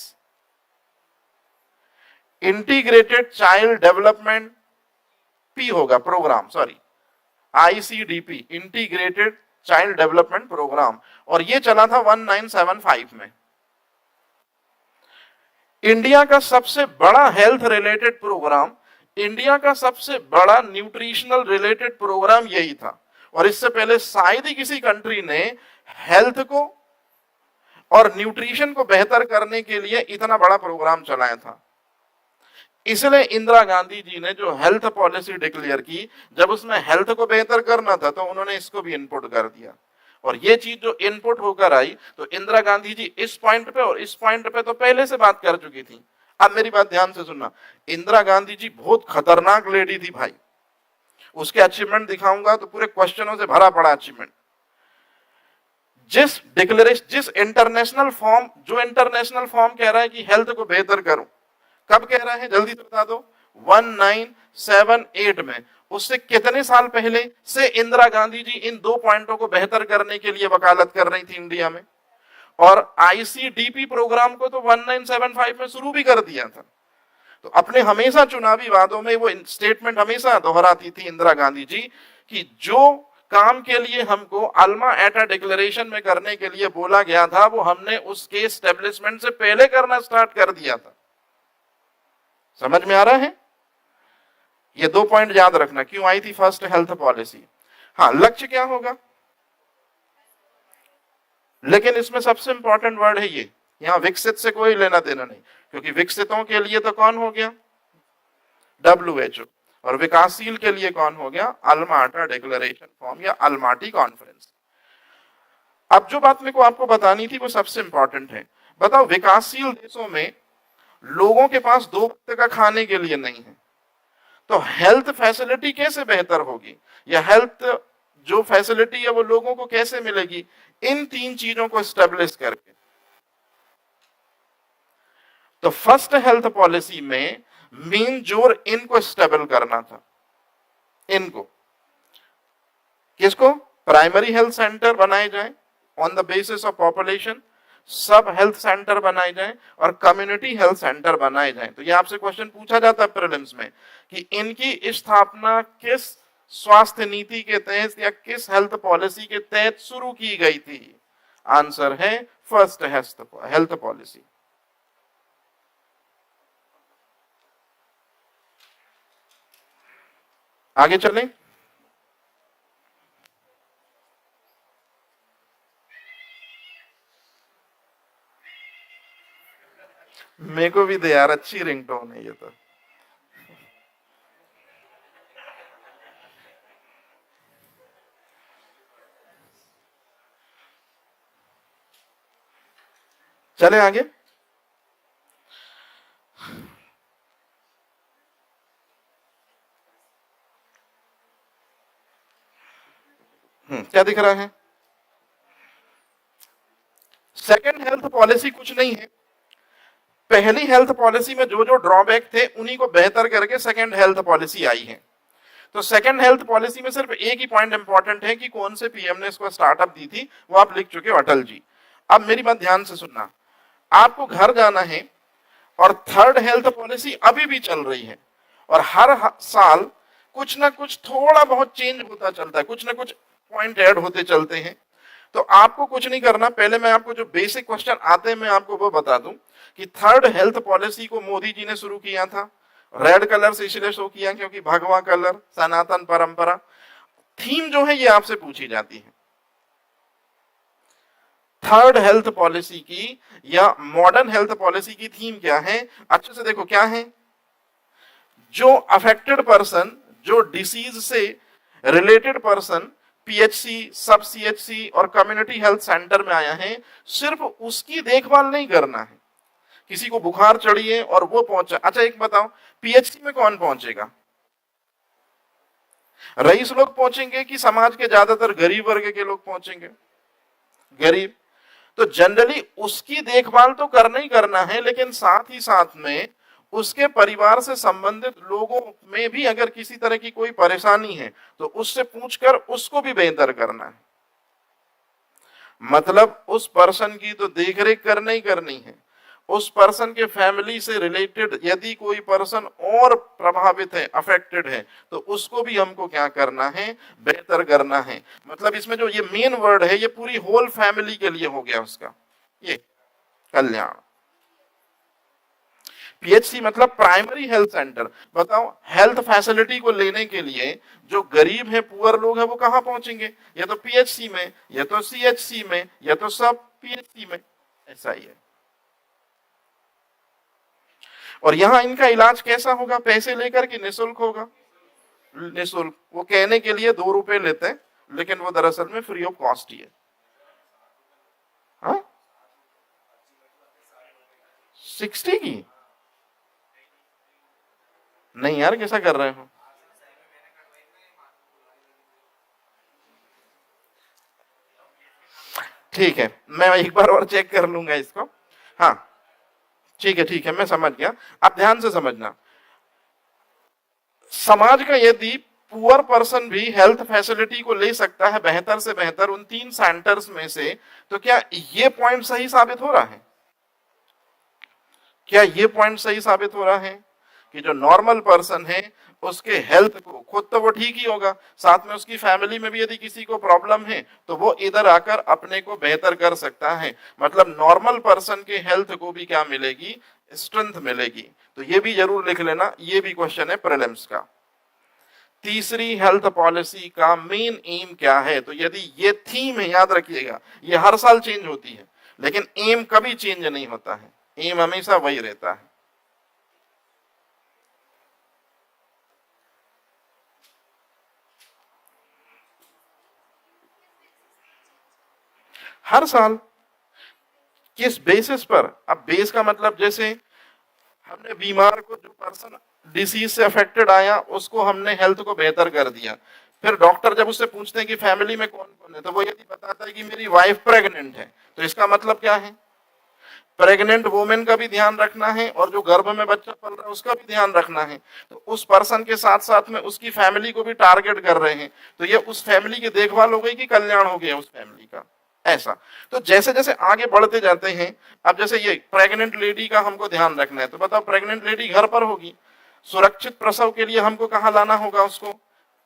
इंटीग्रेटेड चाइल्ड डेवलपमेंट, पी होगा program, sorry ICDP, integrated child development program, और ये चला था 1975 में। इंडिया का सबसे बड़ा हेल्थ रिलेटेड प्रोग्राम, इंडिया का सबसे बड़ा न्यूट्रिशनल रिलेटेड प्रोग्राम यही था। और इससे पहले शायद ही किसी कंट्री ने हेल्थ को और न्यूट्रिशन को बेहतर करने के लिए इतना बड़ा प्रोग्राम चलाया था। इसलिए इंदिरा गांधी जी ने जो हेल्थ पॉलिसी डिक्लेयर की, जब उसमें हेल्थ को बेहतर करना था तो उन्होंने इसको भी इनपुट कर दिया। और ये चीज जो इनपुट होकर आई, तो इंदिरा गांधी जी इस पॉइंट पे और इस पॉइंट पे तो पहले से बात कर चुकी थी। अब मेरी बात ध्यान से सुनना, इंदिरा गांधी जी बहुत खतरनाक लेडी थी भाई। उसके अचीवमेंट दिखाऊंगा तो पूरे क्वेश्चनों से भरा पड़ा अचीवमेंट। जिस डिक्लेरेशन, जिस इंटरनेशनल फॉर्म, जो इंटरनेशनल फॉर्म कह रहा है कि हेल्थ को बेहतर करूं, कब कह रहा है जल्दी से बता दो? 1978 में। उससे कितने साल पहले से इंदिरा गांधी जी इन दो पॉइंटों को बेहतर करने के लिए वकालत कर रही थी इंडिया में। और ICDP प्रोग्राम को तो 1975 में शुरू भी कर दिया था। तो अपने हमेशा चुनावी वादों में वो स्टेटमेंट हमेशा दोहराती थी इंदिरा गांधी जी कि जो काम के लिए हमको अल्मा एटा डिक्लेरेशन में करने के लिए बोला गया था, वो हमने उसके एस्टेब्लिशमेंट से पहले करना स्टार्ट कर दिया था। समझ में आ रहा है? ये दो पॉइंट याद रखना, क्यों आई थी फर्स्ट हेल्थ पॉलिसी। हाँ, लक्ष्य क्या होगा? लेकिन इसमें सबसे इंपॉर्टेंट वर्ड है ये, यहां विकसित से कोई लेना देना नहीं, क्योंकि विकसितों के लिए तो कौन हो गया? WHO। और विकासशील के लिए कौन हो गया? अल्मा-अटा डिक्लेरेशन फॉर्म या अल्माटी कॉन्फ्रेंस। अब जो बात मेरे को आपको बतानी थी वो सबसे इंपॉर्टेंट है। बताओ, विकासशील देशों में लोगों के पास 2 वक्त का खाने के लिए नहीं है, तो हेल्थ फैसिलिटी कैसे बेहतर होगी, या हेल्थ जो फैसिलिटी है वो लोगों को कैसे मिलेगी? इन 3 चीजों को एस्टेब्लिश करके। तो फर्स्ट हेल्थ पॉलिसी में मेन जोर इनको स्टेबल करना था। इनको किसको? प्राइमरी हेल्थ सेंटर बनाए जाए on the basis of population, सब हेल्थ सेंटर बनाए जाएं और कम्युनिटी हेल्थ सेंटर बनाए जाएं। तो ये आपसे क्वेश्चन पूछा जाता है प्रीलिम्स में कि इनकी स्थापना किस स्वास्थ्य नीति के तहत या किस हेल्थ पॉलिसी के तहत शुरू की गई थी? आंसर है फर्स्ट हेल्थ पॉलिसी। आगे चलें। मेरे को भी दे यार, अच्छी रिंगटोन है ये तो। चले आगे। क्या दिख रहा है? सेकंड हेल्थ पॉलिसी कुछ नहीं है, पहली हेल्थ पॉलिसी में जो जो ड्रॉबैक थे उन्हीं को बेहतर करके सेकंड हेल्थ पॉलिसी आई है। तो सेकंड हेल्थ पॉलिसी में सिर्फ एक ही पॉइंट इंपॉर्टेंट है कि कौन से पीएम ने इसको स्टार्टअप दी थी, वो आप लिख चुके हो, अटल जी। अब मेरी बात ध्यान से सुनना, आपको घर जाना है और थर्ड हेल्थ पॉलिसी अभी भी चल रही है और हर साल कुछ ना कुछ थोड़ा बहुत चेंज होता चलता है, कुछ ना कुछ पॉइंट ऐड होते चलते हैं। तो आपको कुछ नहीं करना, पहले मैं आपको जो बेसिक क्वेश्चन आते हैं मैं आपको वो बता दूं कि थर्ड हेल्थ पॉलिसी को मोदी जी ने शुरू किया था। रेड कलर से इसलिए शो किया क्योंकि भगवा कलर, सनातन परंपरा। थीम जो है ये आपसे पूछी जाती है, थर्ड हेल्थ पॉलिसी की या मॉडर्न हेल्थ पॉलिसी की थीम क्या है? अच्छे से देखो क्या है। जो अफेक्टेड पर्सन, जो डिसीज से रिलेटेड पर्सन पीएचसी, सब सीएचसी और कम्युनिटी हेल्थ सेंटर में आया है, सिर्फ उसकी देखभाल नहीं करना है। किसी को बुखार चढ़ी है और वो पहुंचा, अच्छा एक बताओ, पीएचसी में कौन पहुंचेगा? रईस लोग पहुंचेंगे कि समाज के ज्यादातर गरीब वर्ग के लोग पहुंचेंगे? गरीब। तो जनरली उसकी देखभाल तो करना ही करना है, लेकिन साथ ही साथ में उसके परिवार से संबंधित लोगों में भी अगर किसी तरह की कोई परेशानी है तो उससे पूछकर उसको भी बेहतर करना है। मतलब उस पर्सन की तो देखरेख करना ही करनी है। उस पर्सन के फैमिली से रिलेटेड यदि कोई पर्सन और प्रभावित है, अफेक्टेड है, तो उसको भी हमको क्या करना है? बेहतर करना है। मतलब इसमें जो ये मेन वर्ड है, ये पूरी होल फैमिली के लिए हो गया उसका, ये कल्याण। पीएचसी मतलब प्राइमरी हेल्थ सेंटर। बताओ, हेल्थ फैसिलिटी को लेने के लिए जो गरीब है, पुअर लोग है, वो कहां पहुंचेंगे? या तो पीएचसी में, या तो सीएचसी में, या तो सब पीएचसी में। ऐसा ही है। और यहां इनका इलाज कैसा होगा? पैसे लेकर के निःशुल्क होगा? निःशुल्क। वो कहने के लिए 2 रुपए लेते हैं, लेकिन वो दरअसल में फ्री ऑफ कॉस्ट ही है। हाँ, 60 की नहीं यार, कैसा कर रहे हो? ठीक है, मैं एक बार और चेक कर लूंगा इसको। हाँ ठीक है, मैं समझ गया। आप ध्यान से समझना, समाज का यदि पुअर पर्सन भी हेल्थ फैसिलिटी को ले सकता है बेहतर से बेहतर उन 3 सेंटर्स में से, तो क्या ये पॉइंट सही साबित हो रहा है? क्या ये पॉइंट सही साबित हो रहा है कि जो नॉर्मल पर्सन है उसके हेल्थ को खुद तो वो ठीक ही होगा, साथ में उसकी फैमिली में भी यदि किसी को प्रॉब्लम है तो वो इधर आकर अपने को बेहतर कर सकता है। मतलब नॉर्मल पर्सन के हेल्थ को भी क्या मिलेगी? स्ट्रेंथ मिलेगी। तो ये भी जरूर लिख लेना, ये भी क्वेश्चन है प्रीलिम्स का। तीसरी हेल्थ पॉलिसी का मेन एम क्या है? तो यदि ये थीम है, याद रखिएगा, ये हर साल चेंज होती है, लेकिन एम कभी चेंज नहीं होता है, एम हमेशा वही रहता है। हर साल किस बेसिस पर? अब बेस का मतलब जैसे हमने बीमार को, जो पर्सन डिसीज से अफेक्टेड आया, उसको हमने हेल्थ को बेहतर कर दिया। फिर डॉक्टर जब उससे पूछते हैं कि फैमिली में कौन कौन है, तो वो यदि बताता है कि मेरी वाइफ प्रेग्नेंट है, तो इसका मतलब क्या है? प्रेग्नेंट वुमेन का भी ध्यान रखना है और जो गर्भ में बच्चा पल रहा है उसका भी ध्यान रखना है। तो उस पर्सन के साथ साथ में उसकी फैमिली को भी टारगेट कर रहे हैं, तो ये उस फैमिली की देखभाल हो गई कि कल्याण हो गया उस फैमिली का। ऐसा। तो जैसे जैसे आगे बढ़ते जाते हैं, अब जैसे ये प्रेग्नेंट लेडी का हमको ध्यान रखना है, तो बताओ प्रेग्नेंट लेडी घर पर होगी, सुरक्षित प्रसव के लिए हमको कहाँ लाना होगा उसको?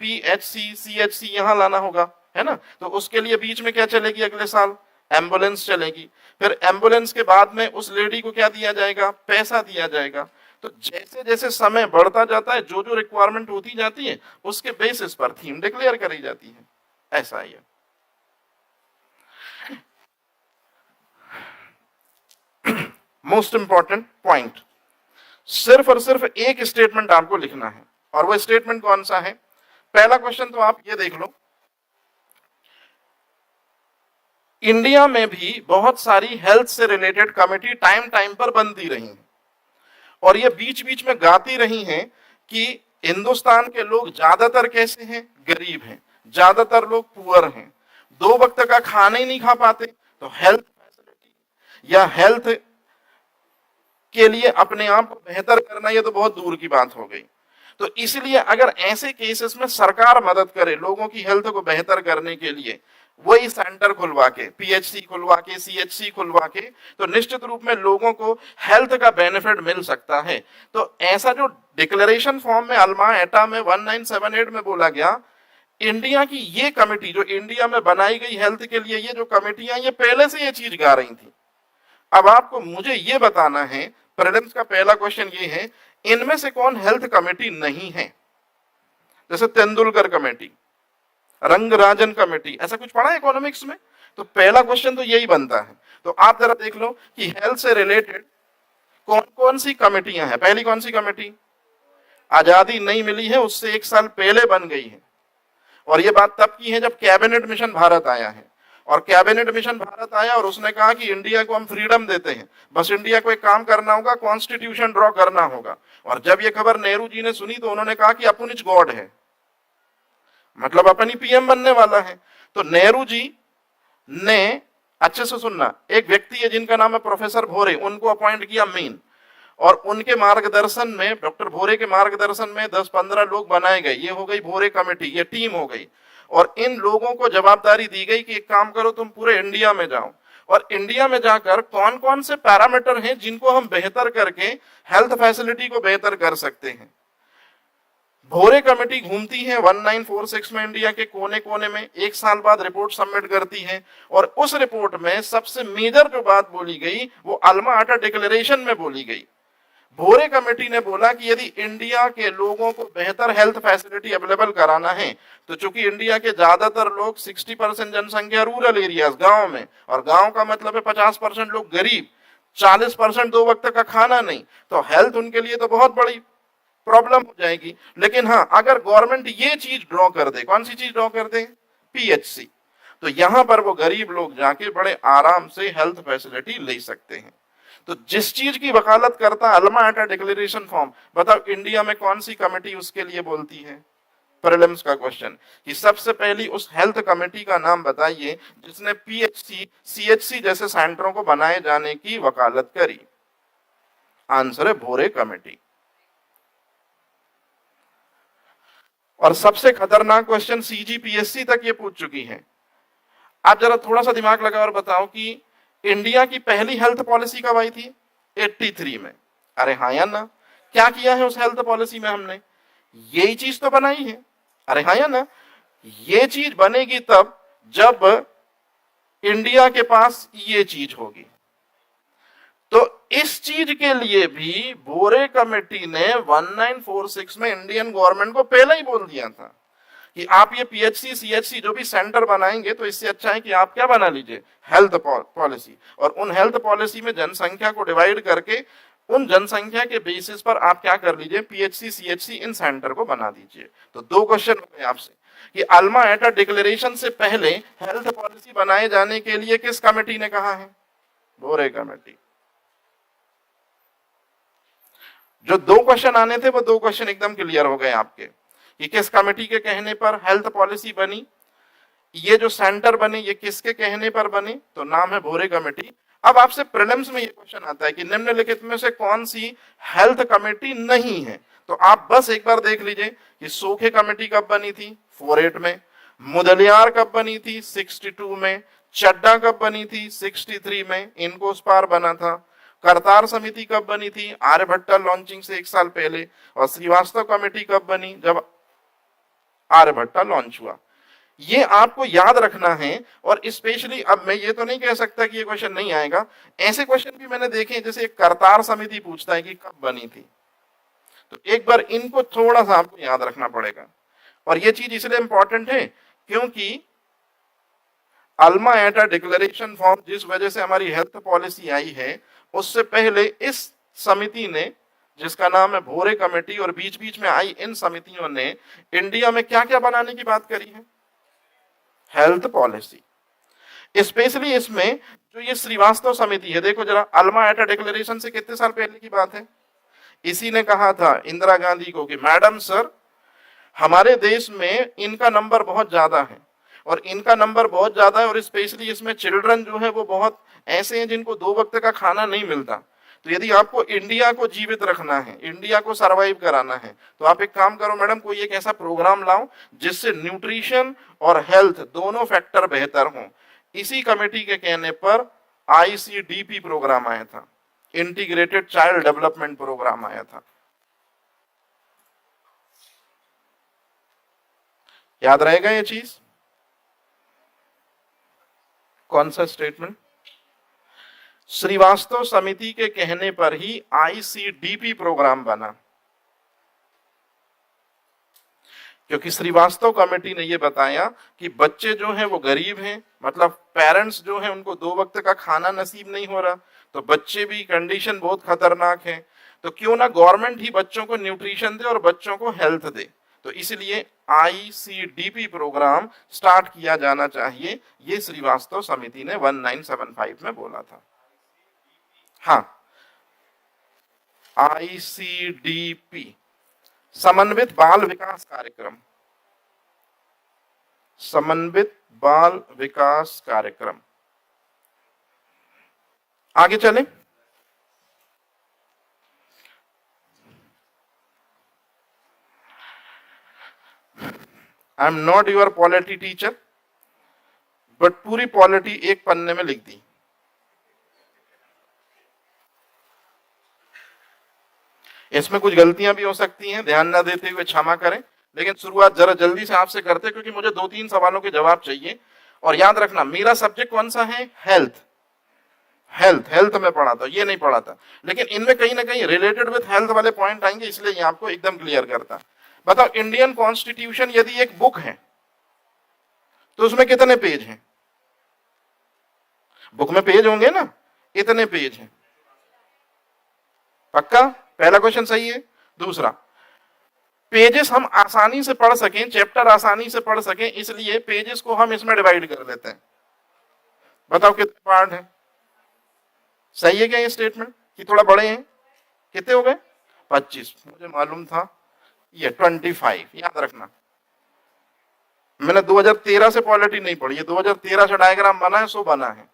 पीएचसी, सीएचसी यहाँ लाना होगा, है ना? तो उसके लिए बीच में क्या चलेगी अगले साल? एम्बुलेंस चलेगी। फिर एम्बुलेंस के बाद में उस लेडी को क्या दिया जाएगा? पैसा दिया जाएगा। तो जैसे जैसे समय बढ़ता जाता है, जो जो रिक्वायरमेंट होती जाती है, उसके बेसिस पर थीम डिक्लेयर करी जाती है। ऐसा ही है। मोस्ट इंपॉर्टेंट पॉइंट, सिर्फ और सिर्फ एक स्टेटमेंट आपको लिखना है, और वो स्टेटमेंट कौन सा है? पहला क्वेश्चन तो आप ये देख लो, इंडिया में भी बहुत सारी हेल्थ से रिलेटेड कमेटी टाइम टाइम पर बनती रही हैं, और ये बीच बीच में गाती रही हैं कि हिंदुस्तान के लोग ज्यादातर कैसे हैं? गरीब हैं, ज्यादातर लोग पुअर हैं, 2 वक्त का खाना ही नहीं खा पाते, तो हेल्थ फैसिलिटी या हेल्थ के लिए अपने आप को बेहतर करना, ये तो बहुत दूर की बात हो गई। तो इसलिए अगर ऐसे केसेस में सरकार मदद करे लोगों की हेल्थ को बेहतर करने के लिए, वही सेंटर खुलवा के, पीएचसी खुलवा के, सीएचसी खुलवा के, तो निश्चित रूप में लोगों को हेल्थ का बेनिफिट मिल सकता है। तो ऐसा जो डिक्लेरेशन फॉर्म में अल्मा एटा में 1978 में बोला गया, इंडिया की ये कमेटी जो इंडिया में बनाई गई हेल्थ के लिए, ये जो कमेटियां, ये पहले से ये चीज गा रही थी। अब आपको मुझे ये बताना है, प्रीलिम्स का पहला क्वेश्चन ये है, इनमें से कौन हेल्थ कमेटी नहीं है? जैसे तेंदुलकर कमेटी, रंगराजन कमेटी, ऐसा कुछ पढ़ा है इकोनॉमिक्स में? तो पहला क्वेश्चन तो यही बनता है। तो आप जरा देख लो कि हेल्थ से रिलेटेड कौन कौन सी कमेटियां हैं। पहली कौन सी कमेटी? आजादी नहीं मिली है उससे 1 साल पहले बन गई है, और ये बात तब की है जब कैबिनेट मिशन भारत आया है, और कैबिनेट मिशन भारत आया और उसने कहा कि इंडिया को हम फ्रीडम देते हैं, बस इंडिया को एक काम करना होगा, कॉन्स्टिट्यूशन ड्रॉ करना होगा। और जब ये खबर नेहरू जी ने सुनी तो उन्होंने कहा कि अपुनिच गॉड है, मतलब अपनी पीएम बनने वाला है। तो नेहरू जी ने, अच्छे से सुनना, एक व्यक्ति है जिनका नाम है प्रोफेसर भोरे, उनको अपॉइंट किया मेन, और उनके मार्गदर्शन में, डॉक्टर भोरे के मार्गदर्शन में 10-15 लोग बनाए गए। ये हो गई भोरे कमेटी, ये टीम हो गई। और इन लोगों को जवाबदारी दी गई कि एक काम करो, तुम पूरे इंडिया में जाओ और इंडिया में जाकर कौन कौन से पैरामीटर हैं जिनको हम बेहतर करके हेल्थ फैसिलिटी को बेहतर कर सकते हैं। भोरे कमेटी घूमती है 1946 में इंडिया के कोने कोने में, एक साल बाद रिपोर्ट सबमिट करती है, और उस रिपोर्ट में सबसे मेजर जो बात बोली गई वो अल्मा आटा डिक्लेरेशन में बोली गई। भोरे कमेटी ने बोला कि यदि इंडिया के लोगों को बेहतर हेल्थ फैसिलिटी अवेलेबल कराना है, तो चूंकि इंडिया के ज्यादातर लोग 60% जनसंख्या रूरल एरियाज, गांव में, और गांव का मतलब है 50% लोग गरीब, 40% 2 वक्त का खाना नहीं, तो हेल्थ उनके लिए तो बहुत बड़ी प्रॉब्लम हो जाएगी। लेकिन हाँ, अगर गवर्नमेंट ये चीज ड्रॉ कर दे, कौन सी चीज ड्रॉ कर दे, पीएचसी, तो यहां पर वो गरीब लोग जाके बड़े आराम से हेल्थ फैसिलिटी ले सकते हैं। तो जिस चीज की वकालत करता अल्मा आटा डिक्लेरेशन फॉर्म, बताओ इंडिया में कौन सी कमेटी उसके लिए बोलती है? प्रीलिम्स का क्वेश्चन कि सबसे पहली उस हेल्थ कमेटी का नाम बताइए जिसने पीएचसी, सीएचसी जैसे सेंटरों को बनाए जाने की वकालत करी। आंसर है भोरे कमेटी। और सबसे खतरनाक क्वेश्चन सीजीपीएससी तक ये पूछ चुकी है। आप जरा थोड़ा सा दिमाग लगाओ और बताओ कि इंडिया की पहली हेल्थ पॉलिसी कब आई थी? 83 में। अरे हाँ या ना? क्या किया है उस हेल्थ पॉलिसी में हमने? यही चीज तो बनाई है। अरे हाँ या ना? ये चीज बनेगी तब जब इंडिया के पास ये चीज होगी। तो इस चीज के लिए भी भोरे कमेटी ने 1946 में इंडियन गवर्नमेंट को पहले ही बोल दिया था कि आप ये पीएचसी, सीएचसी जो भी सेंटर बनाएंगे, तो इससे अच्छा है कि आप क्या बना लीजिए, हेल्थ पॉलिसी, और उन हेल्थ पॉलिसी में जनसंख्या को डिवाइड करके उन जनसंख्या के बेसिस पर आप क्या कर लीजिए, पीएचसी, सीएचसी इन सेंटर को बना दीजिए। तो 2 क्वेश्चन हो गए आपसे कि अल्मा आटा डिक्लेरेशन से पहले हेल्थ पॉलिसी बनाए जाने के लिए किस कमेटी ने कहा है? भोरे कमेटी। जो 2 क्वेश्चन आने थे वो 2 क्वेश्चन एकदम क्लियर हो गए आपके कि किस कमेटी के कहने पर हेल्थ पॉलिसी बनी, ये जो सेंटर बने ये किसके कहने पर बने, तो नाम है भोरे कमेटी। अब आपसे प्रीलिम्स में ये क्वेश्चन आता है कि निम्नलिखित में से कौन सी हेल्थ कमेटी नहीं है, तो आप बस एक बार देख लीजिए कि सोखे कमेटी कब बनी थी? 48 में। मुदलियार कब बनी थी? 62 में। चड्डा कब बनी थी? 63 में, इनको उस पार बना था। करतार समिति कब बनी थी? आर्यभट्टा लॉन्चिंग से 1 साल पहले। और श्रीवास्तव कमेटी कब बनी? जब आर्यभट्टा लॉन्च हुआ। ये आपको याद रखना है। और स्पेशली अब मैं ये तो नहीं कह सकता कि ये क्वेश्चन नहीं आएगा, ऐसे क्वेश्चन भी मैंने देखे हैं, जैसे करतार समिति पूछता है कि कब बनी थी, तो एक बार इनको थोड़ा सा आपको याद रखना पड़ेगा। और ये चीज इसलिए इंपॉर्टेंट है क्योंकि अल्मा आटा डिक्लेरेशन फॉर्म जिस वजह से हमारी हेल्थ पॉलिसी आई है, उससे पहले इस समिति ने, जिसका नाम है भोरे कमेटी, और बीच बीच में आई इन समितियों ने इंडिया में क्या क्या बनाने की बात करी है? Health policy. स्पेशली इसमें जो ये श्रीवास्तव समिति है, देखो जरा, अल्मा आटा डिक्लेरेशन से कितने साल पहले की बात है? इसी ने कहा था इंदिरा गांधी को कि मैडम सर, हमारे देश में इनका नंबर बहुत ज्यादा है, और इनका नंबर बहुत ज्यादा है, और स्पेशली इसमें चिल्ड्रन जो है वो बहुत ऐसे हैं जिनको 2 वक्त का खाना नहीं मिलता। तो यदि आपको इंडिया को जीवित रखना है, इंडिया को सरवाइव कराना है, तो आप एक काम करो मैडम, कोई एक ऐसा प्रोग्राम लाओ जिससे न्यूट्रिशन और हेल्थ दोनों फैक्टर बेहतर हों। इसी कमेटी के कहने पर आईसीडीपी प्रोग्राम आया था, इंटीग्रेटेड चाइल्ड डेवलपमेंट प्रोग्राम आया था। याद रहेगा ये चीज? कौन सा स्टेटमेंट? श्रीवास्तव समिति के कहने पर ही आईसीडीपी प्रोग्राम बना, क्योंकि श्रीवास्तव कमेटी ने यह बताया कि बच्चे जो हैं वो गरीब हैं, मतलब पेरेंट्स जो हैं उनको 2 वक्त का खाना नसीब नहीं हो रहा, तो बच्चे भी कंडीशन बहुत खतरनाक है, तो क्यों ना गवर्नमेंट ही बच्चों को न्यूट्रिशन दे और बच्चों को हेल्थ दे। तो इसलिए ICDP प्रोग्राम स्टार्ट किया जाना चाहिए, ये श्रीवास्तव समिति ने 1975 में बोला था। हाँ, ICDP समन्वित बाल विकास कार्यक्रम, समन्वित बाल विकास कार्यक्रम। आगे चलें। I am not your polity teacher, but पूरी पॉलिटी एक पन्ने में लिख दी। इसमें कुछ गलतियां भी हो सकती हैं, ध्यान ना देते हुए क्षमा करें, लेकिन शुरुआत जरा जल्दी से आपसे करते हैं क्योंकि मुझे 2-3 सवालों के जवाब चाहिए। और याद रखना मेरा सब्जेक्ट कौन सा है, हेल्थ। हेल्थ में पढ़ा था, ये नहीं पढ़ा था, लेकिन इनमें कहीं ना कहीं रिलेटेड विद हेल्थ वाले पॉइंट आएंगे, इसलिए ये आपको एकदम क्लियर करता। बताओ, इंडियन कॉन्स्टिट्यूशन यदि एक बुक है तो उसमें कितने पेज हैं? बुक में पेज होंगे ना, इतने पेज हैं। पक्का? पहला क्वेश्चन सही है। दूसरा, पेजेस हम आसानी से पढ़ सकें, चैप्टर आसानी से पढ़ सकें, इसलिए पेजेस को हम इसमें डिवाइड कर लेते हैं। बताओ कितने पार्ट हैं? सही है क्या ये स्टेटमेंट कि थोड़ा बड़े हैं? कितने हो गए? 25। मुझे मालूम था ये 25। याद रखना, मैंने 2013 से पॉलिटी नहीं पढ़ी है, 2013 से डायग्राम बना है, सो बना है।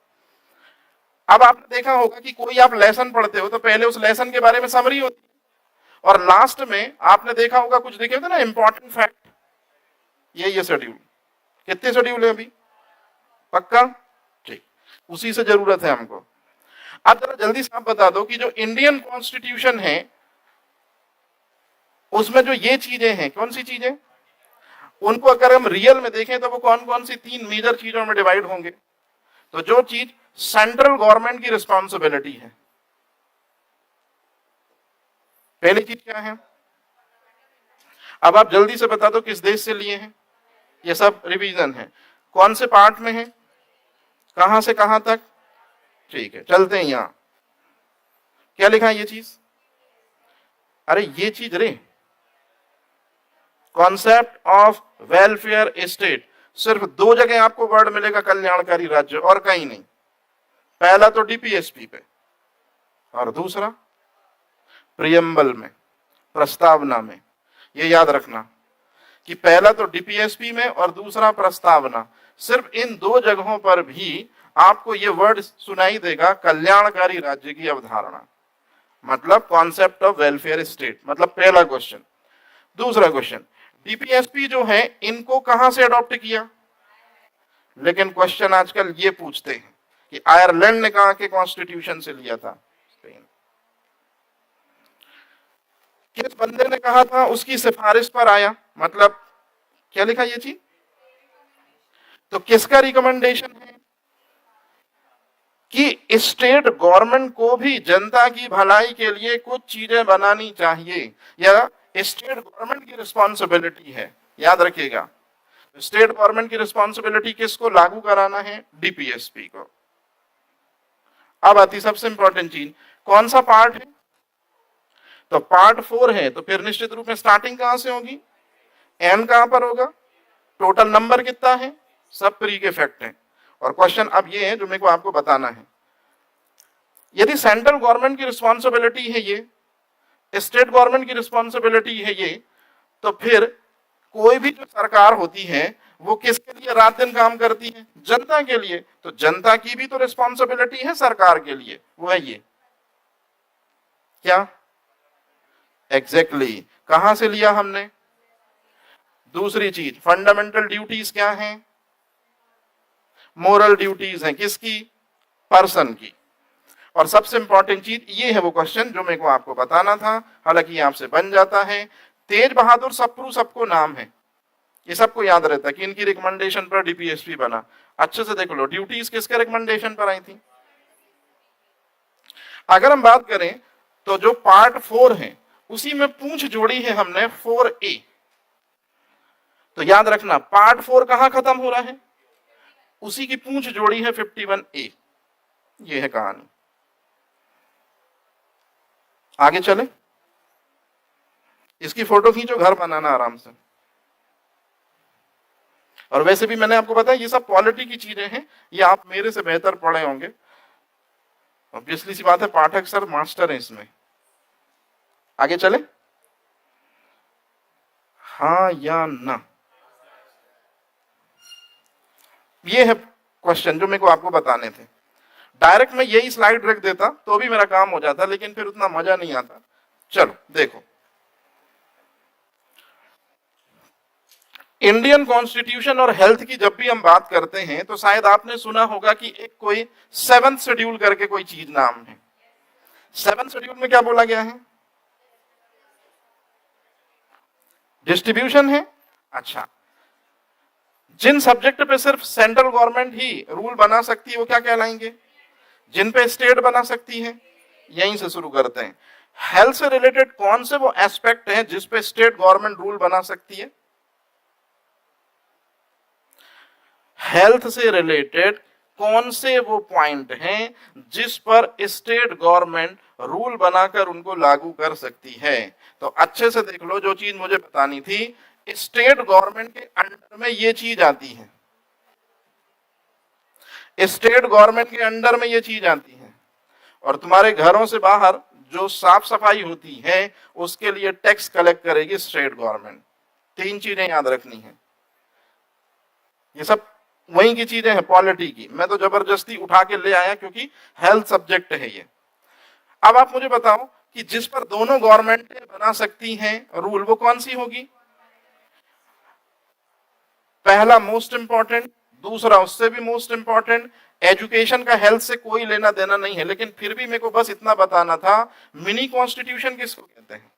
अब आपने देखा होगा कि कोई आप लेसन पढ़ते हो तो पहले उस लेसन के बारे में समरी होती है और लास्ट में आपने देखा होगा कुछ देखे होते ना इंपॉर्टेंट फैक्ट। ये शेड्यूल, कितने शेड्यूल है अभी? पक्का? ठीक, उसी से जरूरत है हमको। अब जरा जल्दी से आप बता दो कि जो इंडियन कॉन्स्टिट्यूशन है उसमें जो ये चीजें हैं, कौन सी चीजें, उनको अगर हम रियल में देखें तो वो कौन कौन सी 3 मेजर चीजों में डिवाइड होंगे। तो जो चीज सेंट्रल गवर्नमेंट की रिस्पॉन्सिबिलिटी है, पहली चीज क्या है? अब आप जल्दी से बता दो किस देश से लिए हैं, ये सब रिवीजन है, कौन से पार्ट में है, कहां से कहां तक। ठीक है, चलते हैं यहां। क्या लिखा है ये चीज? अरे ये चीज रे, कॉन्सेप्ट ऑफ वेलफेयर स्टेट। सिर्फ 2 जगह आपको वर्ड मिलेगा कल्याणकारी राज्य, और कहीं नहीं। पहला तो डीपीएसपी पे और दूसरा प्रियम्बल में, प्रस्तावना में। ये याद रखना कि पहला तो डीपीएसपी में और दूसरा प्रस्तावना। सिर्फ इन 2 जगहों पर भी आपको ये वर्ड सुनाई देगा, कल्याणकारी राज्य की अवधारणा, मतलब कॉन्सेप्ट ऑफ वेलफेयर स्टेट। मतलब पहला क्वेश्चन। दूसरा क्वेश्चन, डीपीएसपी जो है इनको कहां से अडॉप्ट किया? लेकिन क्वेश्चन आजकल ये पूछते हैं कि आयरलैंड ने कहा के कॉन्स्टिट्यूशन से लिया था, स्पेन। किस बंदे ने कहा था, उसकी सिफारिश पर आया, मतलब क्या लिखा ये चीज? तो किसका रिकमेंडेशन है कि स्टेट गवर्नमेंट को भी जनता की भलाई के लिए कुछ चीजें बनानी चाहिए, या स्टेट गवर्नमेंट की रिस्पॉन्सिबिलिटी है। याद रखिएगा, स्टेट गवर्नमेंट की रिस्पॉन्सिबिलिटी किसको लागू कराना है? डीपीएसपी को। अब आती सबसे इंपॉर्टेंट चीज, कौन सा पार्ट है? तो पार्ट 4 है, तो फिर निश्चित रूप में स्टार्टिंग कहां से होगी? एन कहां पर होगा? टोटल नंबर कितना है? सब प्री के फैक्ट है। और क्वेश्चन अब ये है जो मेरे को आपको बताना है, यदि सेंट्रल गवर्नमेंट की रिस्पॉन्सिबिलिटी है ये, स्टेट गवर्नमेंट की रिस्पॉन्सिबिलिटी है ये, तो फिर कोई भी जो सरकार होती है वो किसके लिए रात दिन काम करती है? जनता के लिए। तो जनता की भी तो रिस्पॉन्सिबिलिटी है सरकार के लिए, वो है ये। क्या? एग्जैक्टली कहां से लिया हमने? दूसरी चीज, फंडामेंटल ड्यूटीज क्या है? मोरल ड्यूटीज हैं, किसकी? पर्सन की। और सबसे इंपॉर्टेंट चीज ये है वो क्वेश्चन जो मेरे को आपको बताना था, हालांकि आपसे बन जाता है। तेज बहादुर सप्रू सबको नाम है, ये सबको याद रहता है कि इनकी रिकमेंडेशन पर डीपीएसपी बना। अच्छे से देख लो, ड्यूटीज किसके रिकमेंडेशन पर आई थी? अगर हम बात करें तो जो पार्ट 4 है उसी में पूंछ जोड़ी है हमने 4A। तो याद रखना, पार्ट 4 कहां खत्म हो रहा है? उसी की पूंछ जोड़ी है 51A। ये है कहानी। आगे चले, इसकी फोटो खींचो, घर बनाना आराम से। और वैसे भी मैंने आपको बताया ये सब पॉलिटी की चीजें हैं, ये आप मेरे से बेहतर पढ़े होंगे, ऑब्वियसली सी बात है, पाठक सर मास्टर है इसमें। आगे चले, हाँ या ना, ये है क्वेश्चन जो मेरे को आपको बताने थे। डायरेक्ट मैं यही स्लाइड रख देता तो भी मेरा काम हो जाता, लेकिन फिर उतना मजा नहीं आता। चलो देखो, इंडियन कॉन्स्टिट्यूशन और हेल्थ की जब भी हम बात करते हैं तो शायद आपने सुना होगा कि एक कोई 7th शेड्यूल करके कोई चीज नाम है। 7th शेड्यूल में क्या बोला गया है? डिस्ट्रीब्यूशन है। अच्छा, जिन सब्जेक्ट पे सिर्फ सेंट्रल गवर्नमेंट ही रूल बना सकती है वो क्या कहलाएंगे? जिन पे स्टेट बना सकती है। यहीं से शुरू करते हैं। हेल्थ से रिलेटेड कौन से वो एस्पेक्ट हैं जिस पे स्टेट गवर्नमेंट रूल बना सकती है? हेल्थ से रिलेटेड कौन से वो पॉइंट हैं जिस पर स्टेट गवर्नमेंट रूल बनाकर उनको लागू कर सकती है? तो अच्छे से देख लो, जो चीज मुझे बतानी थी, स्टेट गवर्नमेंट के अंडर में ये चीज आती है, स्टेट गवर्नमेंट के अंडर में ये चीज आती है। और तुम्हारे घरों से बाहर जो साफ सफाई होती है उसके लिए टैक्स कलेक्ट करेगी स्टेट गवर्नमेंट। 3 चीजें याद रखनी है, ये सब वहीं की चीजें हैं पॉलिटी की। मैं तो जबरदस्ती उठा के ले आया क्योंकि हेल्थ सब्जेक्ट है ये। अब आप मुझे बताओ कि जिस पर दोनों गवर्नमेंटें बना सकती हैं रूल, वो कौन सी होगी? पहला मोस्ट इंपॉर्टेंट, दूसरा उससे भी मोस्ट इंपॉर्टेंट। एजुकेशन का हेल्थ से कोई लेना देना नहीं है, लेकिन फिर भी मेरे को बस इतना बताना था, मिनी कॉन्स्टिट्यूशन किसको कहते हैं?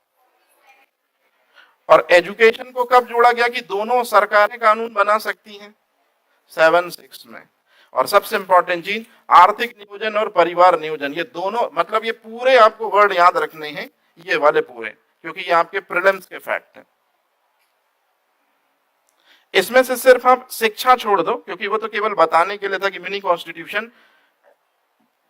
और एजुकेशन को कब जोड़ा गया कि दोनों सरकारें कानून बना सकती हैं? 7(6) में। और सबसे इंपॉर्टेंट चीज, आर्थिक नियोजन और परिवार नियोजन, ये दोनों, मतलब ये पूरे आपको वर्ड याद रखने हैं, ये वाले पूरे, क्योंकि ये आपके प्रीलिम्स के फैक्ट हैं। इसमें से सिर्फ आप शिक्षा छोड़ दो, क्योंकि वो तो केवल बताने के लिए था कि मिनी कॉन्स्टिट्यूशन,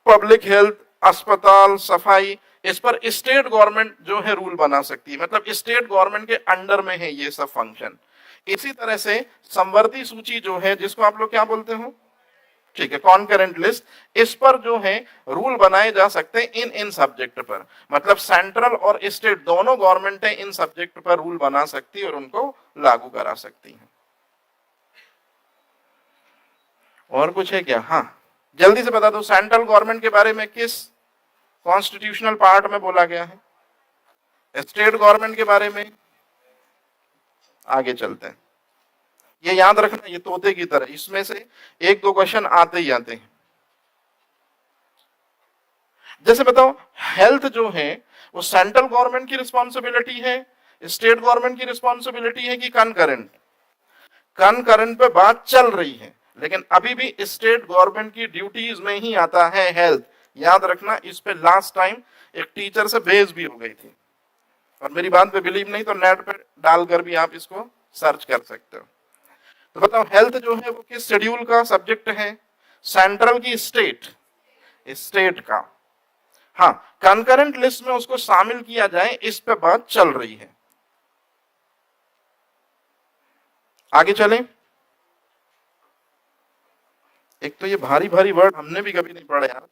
पब्लिक हेल्थ, अस्पताल, सफाई, इस पर स्टेट गवर्नमेंट जो है रूल बना सकती है, मतलब स्टेट गवर्नमेंट के अंडर में है ये सब फंक्शन। इसी तरह से संवर्ती सूची जो है, जिसको आप लोग क्या बोलते हो, ठीक है, कॉन्करेंट लिस्ट, इस पर जो है रूल बनाए जा सकते हैं इन सब्जेक्ट पर, मतलब सेंट्रल और स्टेट दोनों गवर्नमेंटें इन सब्जेक्ट पर रूल बना सकती है और उनको लागू करा सकती हैं। और कुछ है क्या? हाँ, जल्दी से बता दो, सेंट्रल गवर्नमेंट के बारे में किस कॉन्स्टिट्यूशनल पार्ट में बोला गया है? स्टेट गवर्नमेंट के बारे में आगे चलते हैं। ये याद रखना, ये तोते की तरह, इसमें से 1-2 क्वेश्चन आते ही आते हैं। जैसे बताओ, हेल्थ जो है वो सेंट्रल गवर्नमेंट की रिस्पॉन्सिबिलिटी है, स्टेट गवर्नमेंट की रिस्पॉन्सिबिलिटी है कि कनकरेंट? कनकरेंट पे बात चल रही है, लेकिन अभी भी स्टेट गवर्नमेंट की ड्यूटीज में ही आता है हेल्थ। याद रखना, इस पे लास्ट टाइम एक टीचर से बहस भी हो गई थी, और मेरी बात पे बिलीव नहीं तो नेट पे डालकर भी आप इसको सर्च कर सकते हो। तो बताओ, हेल्थ जो है वो किस शेड्यूल का सब्जेक्ट है? सेंट्रल की स्टेट का। हाँ, कंकरेंट लिस्ट में उसको शामिल किया जाए, इस पे बात चल रही है। आगे चलें। एक तो ये भारी भारी वर्ड हमने भी कभी नहीं पढ़े यार।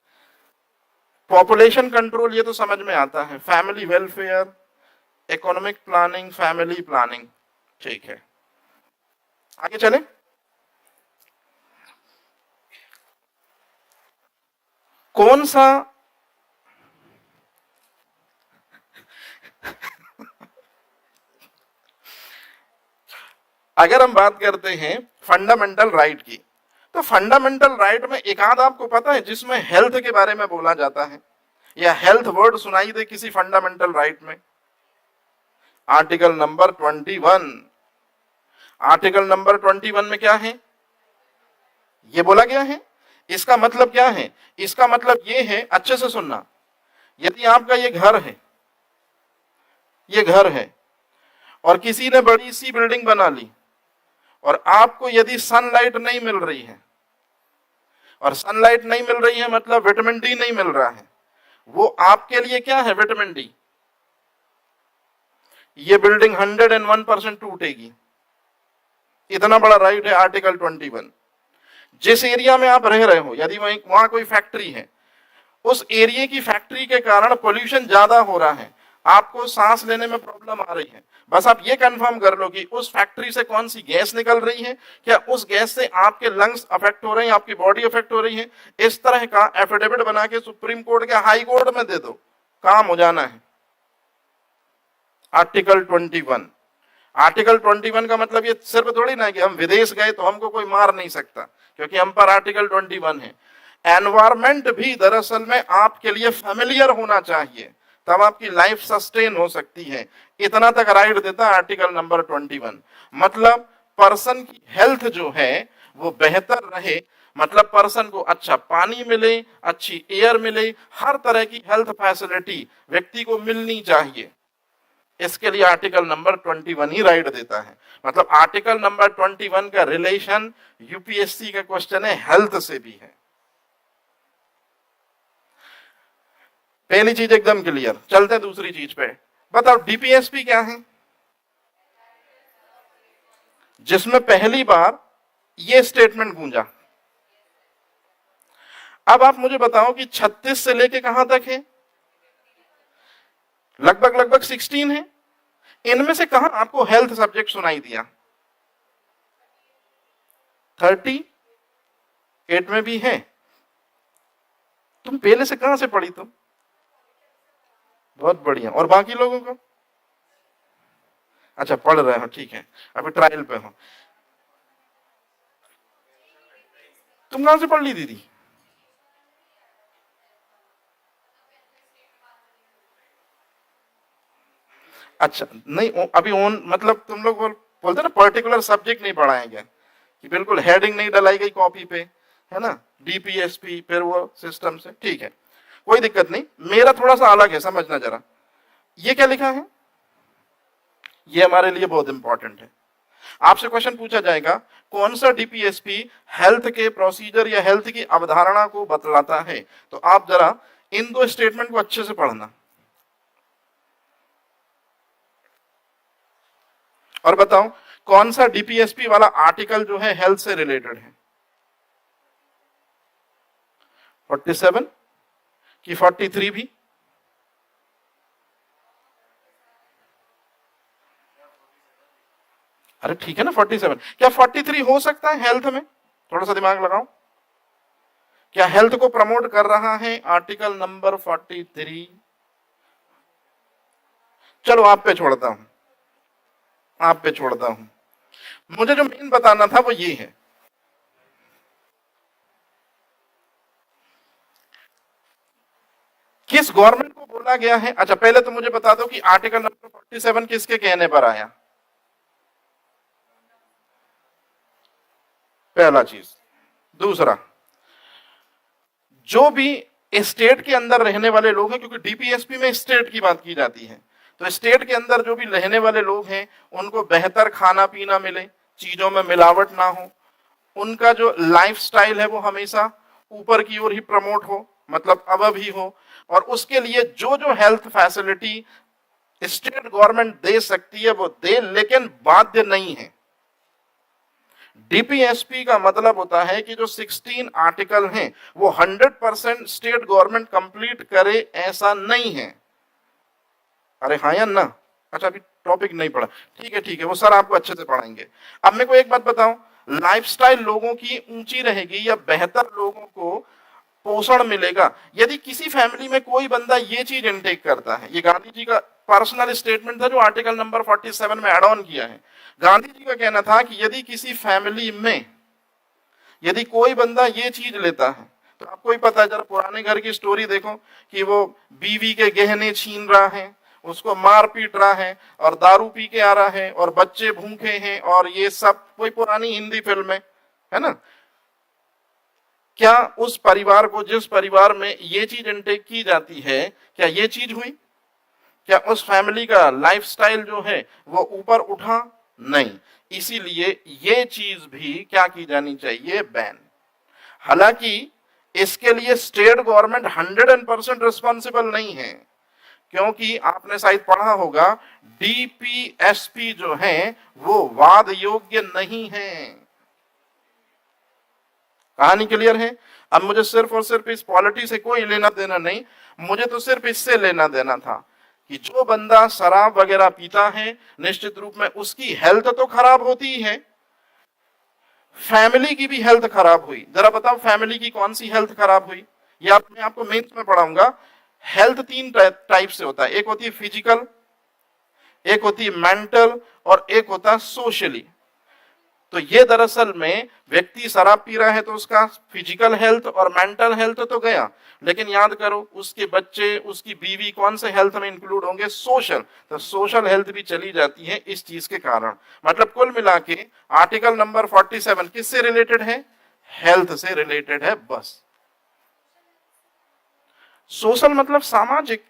पॉपुलेशन कंट्रोल, ये तो समझ में आता है, family welfare, economic planning, family planning, ठीक है। आगे चलें। कौन सा अगर हम बात करते हैं फंडामेंटल राइट की, तो फंडामेंटल राइट में एक आध आपको पता है जिसमें हेल्थ के बारे में बोला जाता है, या हेल्थ वर्ड सुनाई दे किसी फंडामेंटल राइट में? Article number 21। आर्टिकल नंबर 21 में क्या है ये बोला गया है? इसका मतलब क्या है? इसका मतलब ये है, अच्छे से सुनना, यदि आपका ये घर है और किसी ने बड़ी सी बिल्डिंग बना ली, और आपको यदि सनलाइट नहीं मिल रही है, और सनलाइट नहीं मिल रही है मतलब विटामिन डी नहीं मिल रहा है, वो आपके लिए क्या है? Vitamin D. ये बिल्डिंग 101% टूटेगी। इतना बड़ा राइट है आर्टिकल 21। जिस एरिया में आप रह रहे हो, यदि वहां कोई फैक्ट्री है, उस एरिया की फैक्ट्री के कारण पोल्यूशन ज्यादा हो रहा है, आपको सांस लेने में प्रॉब्लम आ रही है, बस आप ये कंफर्म कर लो कि उस फैक्ट्री से कौन सी गैस निकल रही है, क्या उस गैस से आपके लंग्स अफेक्ट हो रहे हैं, आपकी बॉडी अफेक्ट हो रही है। इस तरह का एफिडेविट बना के सुप्रीम कोर्ट के हाई कोर्ट में दे दो, काम हो जाना है। आर्टिकल 21, आर्टिकल 21 का मतलब ये सिर्फ थोड़ी ना कि हम विदेश गए तो हमको कोई मार नहीं सकता, क्योंकि हम पर आर्टिकल 21 है। एनवायरमेंट भी दरअसल में आपके लिए फेमिलियर होना चाहिए, तब आपकी लाइफ सस्टेन हो सकती है। इतना तक राइट देता है आर्टिकल नंबर 21। मतलब पर्सन की हेल्थ जो है वो बेहतर रहे, मतलब पर्सन को अच्छा पानी मिले, अच्छी एयर मिले, हर तरह की हेल्थ फैसिलिटी व्यक्ति को मिलनी चाहिए। इसके लिए आर्टिकल नंबर 21 ही राइट देता है। मतलब आर्टिकल नंबर 21 का रिलेशन यूपीएससी का क्वेश्चन है हेल्थ से भी है। पहली चीज एकदम क्लियर। चलते हैं दूसरी चीज पे। बताओ डीपीएसपी क्या है, जिसमें पहली बार ये स्टेटमेंट गूंजा। अब आप मुझे बताओ कि 36 से लेके कहां तक है, लगभग 16 है। इनमें से कहां आपको हेल्थ सब्जेक्ट सुनाई दिया? 38 में भी है। तुम पहले से कहां से पढ़ी तुम? बहुत बढ़िया। और बाकी लोगों को? अच्छा पढ़ रहे हो, ठीक है, अभी ट्रायल पे हो। तुम कहां से पढ़ ली दीदी? अच्छा नहीं, अभी ओन मतलब तुम लोग बोलते ना पर्टिकुलर सब्जेक्ट नहीं पढ़ाएंगे, कि बिल्कुल हेडिंग नहीं डलाई गई कॉपी पे, है ना, डीपीएसपी फिर वो सिस्टम से, ठीक है, कोई दिक्कत नहीं। मेरा थोड़ा सा अलग है, समझना जरा। ये क्या लिखा है, ये हमारे लिए बहुत इंपॉर्टेंट है। आपसे क्वेश्चन पूछा जाएगा कौन सा डीपीएसपी हेल्थ के प्रोसीजर या हेल्थ की अवधारणा को बतलाता है, तो आप जरा इन दो स्टेटमेंट को अच्छे से पढ़ना और बताओ कौन सा डीपीएसपी वाला आर्टिकल जो है हेल्थ से रिलेटेड है। 47 की 43 भी? अरे ठीक है ना 47, क्या 43 हो सकता है हेल्थ में? थोड़ा सा दिमाग लगाओ, क्या हेल्थ को प्रमोट कर रहा है आर्टिकल नंबर 43? चलो आप पे छोड़ता हूं, आप पे छोड़ता हूं। मुझे जो मेन बताना था वो ये है, किस गवर्नमेंट को बोला गया है। अच्छा पहले तो मुझे बता दो कि आर्टिकल नंबर 47 किसके कहने पर आया, पहला चीज। दूसरा, जो भी स्टेट के अंदर रहने वाले लोग हैं, क्योंकि डीपीएसपी में स्टेट की बात की जाती है, तो स्टेट के अंदर जो भी रहने वाले लोग हैं उनको बेहतर खाना पीना मिले, चीजों में मिलावट ना हो, उनका जो लाइफस्टाइल है वो हमेशा ऊपर की ओर ही प्रमोट हो, मतलब अब ही हो, और उसके लिए जो जो हेल्थ फैसिलिटी स्टेट गवर्नमेंट दे सकती है वो दे, लेकिन बाध्य नहीं है। डीपीएसपी का मतलब होता है कि जो 16 आर्टिकल हैं वो 100% स्टेट गवर्नमेंट कंप्लीट करे, ऐसा नहीं है। अरे हाँ या ना? अच्छा अभी टॉपिक नहीं पढ़ा, ठीक है, वो सर आपको अच्छे से पढ़ाएंगे। अब मेरे को एक बात बताओ, लाइफस्टाइल लोगों की ऊंची रहेगी या बेहतर लोगों को पोषण मिलेगा यदि किसी फैमिली में कोई बंदा ये चीज इनटेक करता है। ये गांधी जी का पर्सनल स्टेटमेंट था जो आर्टिकल नंबर 47 में एड ऑन किया है। गांधी जी का कहना था कि यदि किसी फैमिली में यदि कोई बंदा ये चीज लेता है, तो आपको ही पता है, जरा पुराने घर की स्टोरी देखो कि वो बीवी के गहने छीन रहा है, उसको मार पीट रहा है और दारू पी के आ रहा है और बच्चे भूखे हैं, और ये सब कोई पुरानी हिंदी फिल्म है ना। क्या उस परिवार को, जिस परिवार में ये चीज इनटेक की जाती है, क्या ये चीज हुई? क्या उस फैमिली का लाइफस्टाइल जो है वो ऊपर उठा? नहीं। इसीलिए ये चीज भी क्या की जानी चाहिए, बैन। हालांकि इसके लिए स्टेट गवर्नमेंट 100% रिस्पॉन्सिबल नहीं है, क्योंकि आपने शायद पढ़ा होगा डीपीएसपी जो है वो वाद योग्य नहीं है। कहानी क्लियर है? अब मुझे सिर्फ और सिर्फ इस पॉलिटी से कोई लेना देना नहीं, मुझे तो सिर्फ इससे लेना देना था कि जो बंदा शराब वगैरह पीता है निश्चित रूप में उसकी हेल्थ तो खराब होती है, फैमिली की भी हेल्थ खराब हुई। जरा बताओ फैमिली की कौन सी हेल्थ खराब हुई? या मैं आपको मेंस में पढ़ाऊंगा। हेल्थ तीन टाइप से होता है, एक होती है फिजिकल, एक होती है मेंटल और एक होता है सोशली। तो ये दरअसल में व्यक्ति शराब पी रहा है तो उसका फिजिकल हेल्थ और मेंटल हेल्थ तो गया, लेकिन याद करो उसके बच्चे, उसकी बीवी कौन से हेल्थ में इंक्लूड होंगे? सोशल। तो सोशल हेल्थ भी चली जाती है इस चीज के कारण। मतलब कुल मिला के आर्टिकल नंबर 47 किससे रिलेटेड है? हेल्थ से रिलेटेड है बस। सोशल मतलब सामाजिक।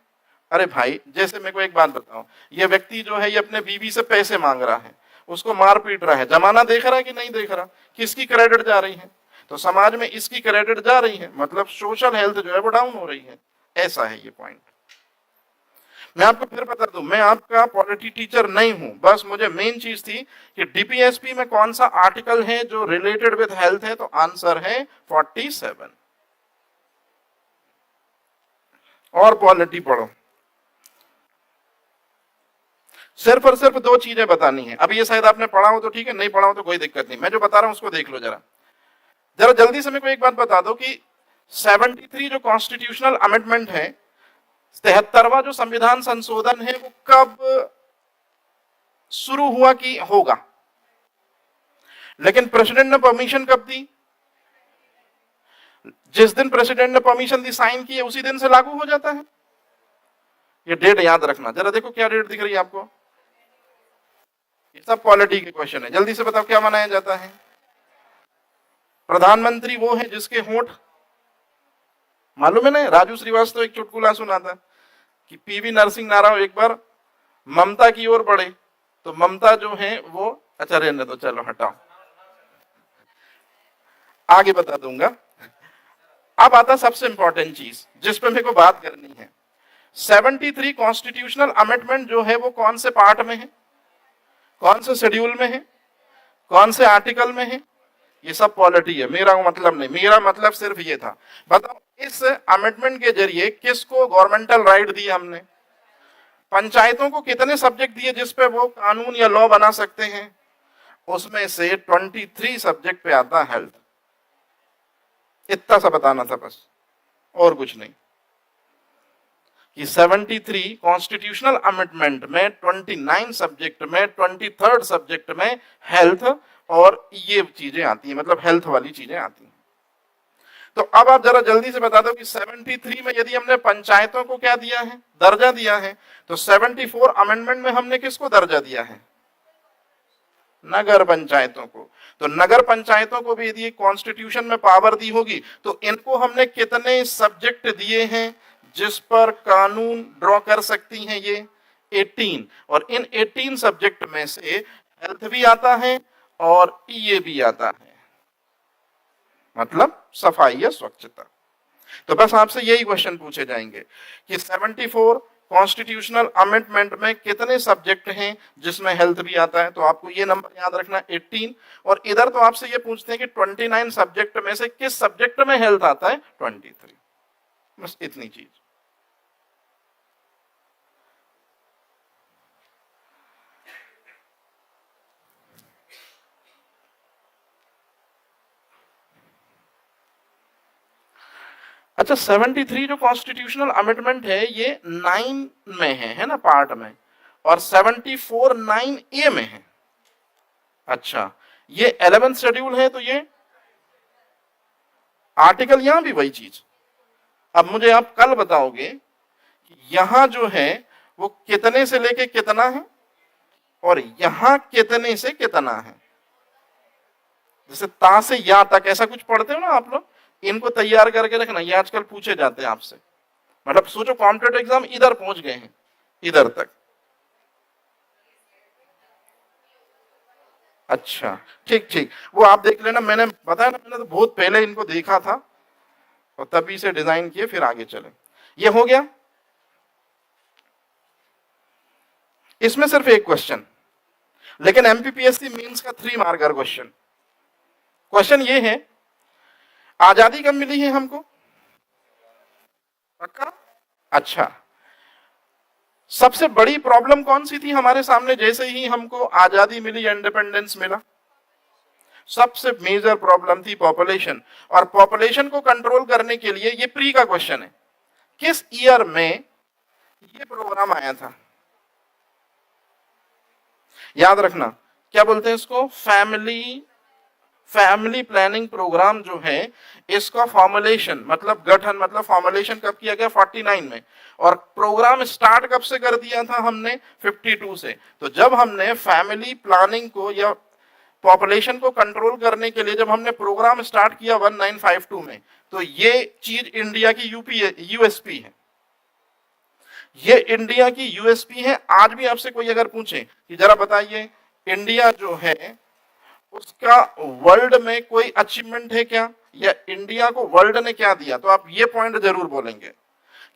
अरे भाई जैसे मेरे को एक बात बताओ, ये व्यक्ति जो है ये अपने बीवी से पैसे मांग रहा है, उसको मार पीट रहा है, जमाना देख रहा है कि नहीं देख रहा? किसकी क्रेडिट जा रही है? तो समाज में इसकी क्रेडिट जा रही है, मतलब सोशल हेल्थ जो है वो डाउन हो रही है। ऐसा है ये पॉइंट। मैं आपको फिर बता दूं, मैं आपका पॉलिटी टीचर नहीं हूं, बस मुझे मेन चीज थी कि डीपीएसपी में कौन सा आर्टिकल है जो रिलेटेड विद हेल्थ है, तो आंसर है 47। और पॉलिटी पढ़ो, सिर्फ और सिर्फ दो चीजें बतानी है। अब ये शायद आपने पढ़ा हो तो ठीक है, नहीं पढ़ा हो तो कोई दिक्कत नहीं, मैं जो बता रहा हूं उसको देख लो जरा। जरा जल्दी से मेरे को एक बात बता दो कि 73 जो कॉन्स्टिट्यूशनल अमेंडमेंट है, 73वां जो संविधान संशोधन है, वो कब शुरू हुआ कि होगा? लेकिन प्रेसिडेंट ने परमिशन कब दी? जिस दिन प्रेसिडेंट ने परमिशन दी, साइन किए, उसी दिन से लागू हो जाता है। ये डेट याद रखना। जरा देखो क्या डेट दिख रही है आपको? ये सब पॉलिटी के क्वेश्चन है, जल्दी से बताओ क्या मनाया जाता है? प्रधानमंत्री वो है जिसके होंठ, मालूम है ना, राजू श्रीवास्तव एक चुटकुला सुनाता कि पीवी नरसिंह राव एक बार ममता की ओर बढ़े तो ममता जो है वो, अच्छा रहने दो, चलो हटाओ, आगे बता दूंगा। अब आता सबसे इंपॉर्टेंट चीज जिस पे मेरे को बात करनी है। 73 कॉन्स्टिट्यूशनल अमेंडमेंट जो है वो कौन से पार्ट में है, कौन से शेड्यूल में है, कौन से आर्टिकल में है? ये सब पॉलिटी है, मेरा मतलब नहीं। मेरा मतलब सिर्फ ये था, बताओ इस अमेंडमेंट के जरिए किसको गवर्नमेंटल राइट दी हमने? पंचायतों को कितने सब्जेक्ट दिए जिसपे वो कानून या लॉ बना सकते हैं? उसमें से 23 सब्जेक्ट पे आता है हेल्थ। इतना सा बताना था बस, और कुछ नहीं। कि 73 कॉन्स्टिट्यूशनल अमेंडमेंट में 29 सब्जेक्ट में 23rd सब्जेक्ट में हेल्थ और ये चीजें आती हैं, मतलब हेल्थ वाली चीजें आती हैं। तो अब आप जरा जल्दी से बता दो कि 73 में यदि हमने पंचायतों को क्या दिया है? दर्जा दिया है। तो 74 अमेंडमेंट में हमने किसको दर्जा दिया है? नगर पंचायतों को। तो नगर पंचायतों को भी यदि कॉन्स्टिट्यूशन में पावर दी होगी तो इनको हमने कितने सब्जेक्ट दिए हैं जिस पर कानून ड्रॉ कर सकती हैं? ये 18। और इन 18 सब्जेक्ट में से हेल्थ भी आता है और ये भी आता है, मतलब सफाई या स्वच्छता। तो बस आपसे यही क्वेश्चन पूछे जाएंगे कि 74 कॉन्स्टिट्यूशनल अमेंडमेंट में कितने सब्जेक्ट हैं जिसमें हेल्थ भी आता है? तो आपको ये नंबर याद रखना 18। और इधर तो आपसे ये पूछते हैं कि 29 सब्जेक्ट में से किस सब्जेक्ट में हेल्थ आता है? 23। बस इतनी चीज। अच्छा, 73 जो कॉन्स्टिट्यूशनल अमेंडमेंट है ये 9 में है ना, पार्ट में, और 74 9A में है। अच्छा, ये 11th शेड्यूल है, तो ये आर्टिकल यहां भी वही चीज। अब मुझे आप कल बताओगे कि यहां जो है वो कितने से लेके कितना है और यहां कितने से कितना है। जैसे ता से या तक ऐसा कुछ पढ़ते हो ना आप लोग, इनको तैयार करके रखना, ये आजकल पूछे जाते हैं आपसे। मतलब सोचो कॉम्पिटेटिव एग्जाम इधर पहुंच गए हैं, इधर तक। अच्छा ठीक ठीक, वो आप देख लेना, मैंने बताया ना, मैंने तो बहुत पहले इनको देखा था और तभी से डिजाइन किए, फिर आगे चले। ये हो गया। इसमें सिर्फ एक क्वेश्चन, लेकिन एमपीपीएससी मेंस का 3 मार्कर क्वेश्चन। क्वेश्चन ये है, आजादी कब मिली है हमको? पक्का? अच्छा, सबसे बड़ी प्रॉब्लम कौन सी थी हमारे सामने जैसे ही हमको आजादी मिली, इंडिपेंडेंस मिला? सबसे मेजर प्रॉब्लम थी पॉपुलेशन। और पॉपुलेशन को कंट्रोल करने के लिए, ये प्री का क्वेश्चन है, किस ईयर में ये प्रोग्राम आया था? याद रखना, क्या बोलते हैं इसको? फैमिली प्लानिंग प्रोग्राम जो है, इसका फॉर्मुलेशन मतलब गठन, मतलब फॉर्मुलेशन कब किया गया? 49 में। और प्रोग्राम स्टार्ट कब से कर दिया था हमने? 52 से। तो जब हमने फैमिली प्लानिंग को या पॉपुलेशन को कंट्रोल करने के लिए जब हमने प्रोग्राम स्टार्ट किया 1952 में, तो ये चीज इंडिया की यूएसपी है। ये इंडिया की यूएसपी है। आज भी आपसे कोई अगर पूछे कि जरा बताइए इंडिया जो है उसका वर्ल्ड में कोई अचीवमेंट है क्या, या इंडिया को वर्ल्ड ने क्या दिया, तो आप ये पॉइंट जरूर बोलेंगे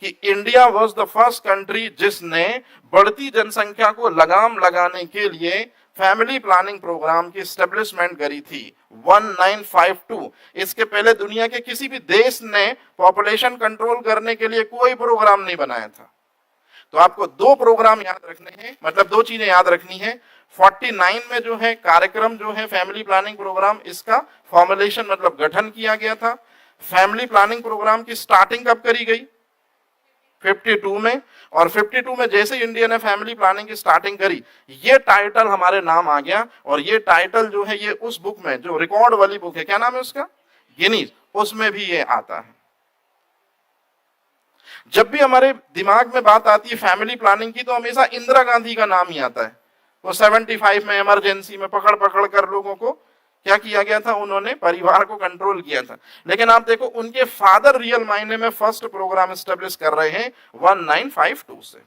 कि India was the first country जिसने बढ़ती जनसंख्या को लगाम लगाने के लिए फैमिली प्लानिंग प्रोग्राम की एस्टेब्लिशमेंट करी थी 1952। इसके पहले दुनिया के किसी भी देश ने पॉपुलेशन कंट्रोल करने के लिए कोई प्रोग्राम नहीं बनाया था। तो आपको 2 प्रोग्राम याद रखने हैं, मतलब 2 चीजें याद रखनी है। 49 में जो है कार्यक्रम जो है फैमिली प्लानिंग प्रोग्राम, इसका फॉर्मुलेशन मतलब गठन किया गया था। फैमिली प्लानिंग प्रोग्राम की स्टार्टिंग कब करी गई? 52 में। और 52 में जैसे इंडिया ने फैमिली प्लानिंग की स्टार्टिंग करी, ये टाइटल हमारे नाम आ गया। और ये टाइटल जो है ये उस बुक में, जो रिकॉर्ड वाली बुक है, क्या नाम है उसका? गिनीज, उसमें भी ये आता है। जब भी हमारे दिमाग में बात आती है फैमिली प्लानिंग की, तो हमेशा इंदिरा गांधी का नाम ही आता है। वो 75 में इमरजेंसी में पकड़ पकड़ कर लोगों को क्या किया गया था? उन्होंने परिवार को कंट्रोल किया था। लेकिन आप देखो उनके फादर रियल मायने में फर्स्ट प्रोग्राम एस्टेब्लिश कर रहे हैं 1952 से।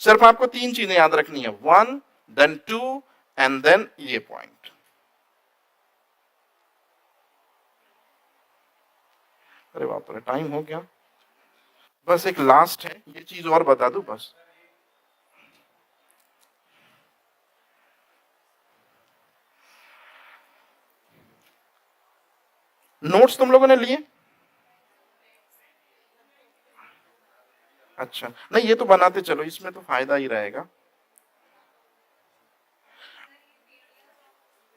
सिर्फ आपको 3 चीजें याद रखनी है, 1 देन 2 एंड देन ये पॉइंट। अरे बाप रे, टाइम हो गया। बस एक लास्ट है, ये चीज और बता दूं बस। नोट्स तुम लोगों ने लिए? अच्छा, नहीं ये तो बनाते चलो, इसमें तो फायदा ही रहेगा।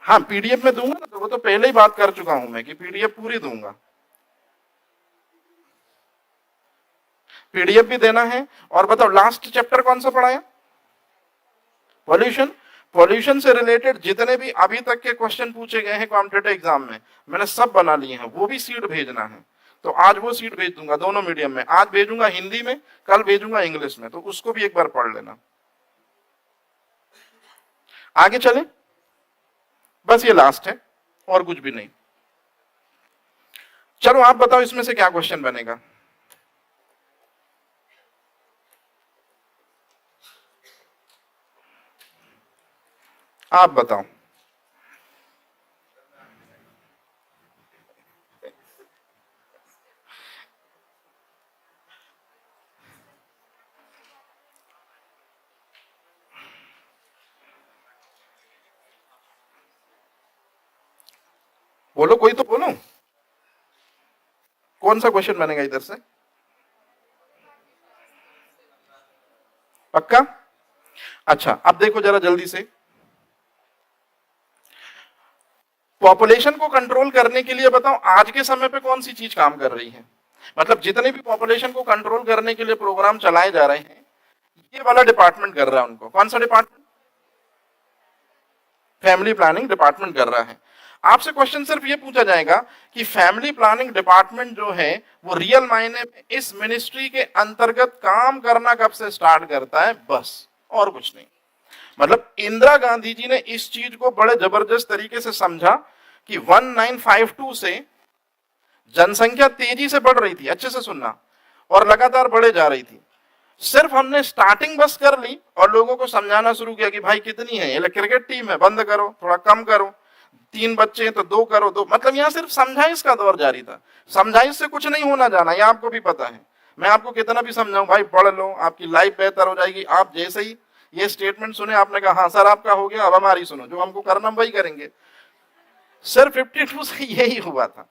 हाँ, पीडीएफ में दूंगा ना, तो वो तो पहले ही बात कर चुका हूं मैं कि पीडीएफ पूरी दूंगा। पीडीएफ भी देना है। और बताओ लास्ट चैप्टर कौन सा पढ़ाया? पॉल्यूशन। पॉल्यूशन से रिलेटेड जितने भी अभी तक के क्वेश्चन पूछे गए हैं कॉम्पिटिटिव एग्जाम में, मैंने सब बना लिए हैं। वो भी सीट भेजना है, तो आज वो सीट भेज दूंगा दोनों मीडियम में। आज भेजूंगा हिंदी में, कल भेजूंगा इंग्लिश में, तो उसको भी एक बार पढ़ लेना। आगे चले, बस ये लास्ट है और कुछ भी नहीं। चलो आप बताओ इसमें से क्या क्वेश्चन बनेगा? आप बताओ। बोलो, कोई तो बोलो, कौन सा क्वेश्चन बनेगा इधर से? पक्का? अच्छा, अब देखो जरा जल्दी से। पॉपुलेशन को कंट्रोल करने के लिए बताओ आज के समय पे कौन सी चीज काम कर रही है? मतलब जितने भी पॉपुलेशन को कंट्रोल करने के लिए प्रोग्राम चलाए जा रहे हैं, ये वाला डिपार्टमेंट कर रहा है उनको। कौन सा डिपार्टमेंट? फैमिली प्लानिंग डिपार्टमेंट कर रहा है। आपसे क्वेश्चन सिर्फ ये पूछा जाएगा कि फैमिली प्लानिंग डिपार्टमेंट जो है वो रियल मायने में इस मिनिस्ट्री के अंतर्गत काम करना कब से स्टार्ट करता है, बस, और कुछ नहीं। मतलब इंदिरा गांधी जी ने इस चीज को बड़े जबरदस्त तरीके से समझा कि 1952 से जनसंख्या तेजी से बढ़ रही थी, अच्छे से सुनना, और लगातार बढ़े जा रही थी। सिर्फ हमने स्टार्टिंग बस कर ली और लोगों को समझाना शुरू किया कि भाई कितनी है, ये क्रिकेट टीम है, बंद करो, थोड़ा कम करो, 3 बच्चे हैं तो 2 करो, 2। मतलब यहाँ सिर्फ समझाइश का दौर जारी था। समझाइश से कुछ नहीं होना जाना, ये आपको भी पता है। मैं आपको कितना भी समझाऊं भाई पढ़ लो, आपकी लाइफ बेहतर हो जाएगी, आप जैसे ही ये स्टेटमेंट सुने आपने कहा हाँ सर आपका हो गया, अब हमारी सुनो, जो हमको करना हम वही करेंगे। सर 52 से यही हुआ था।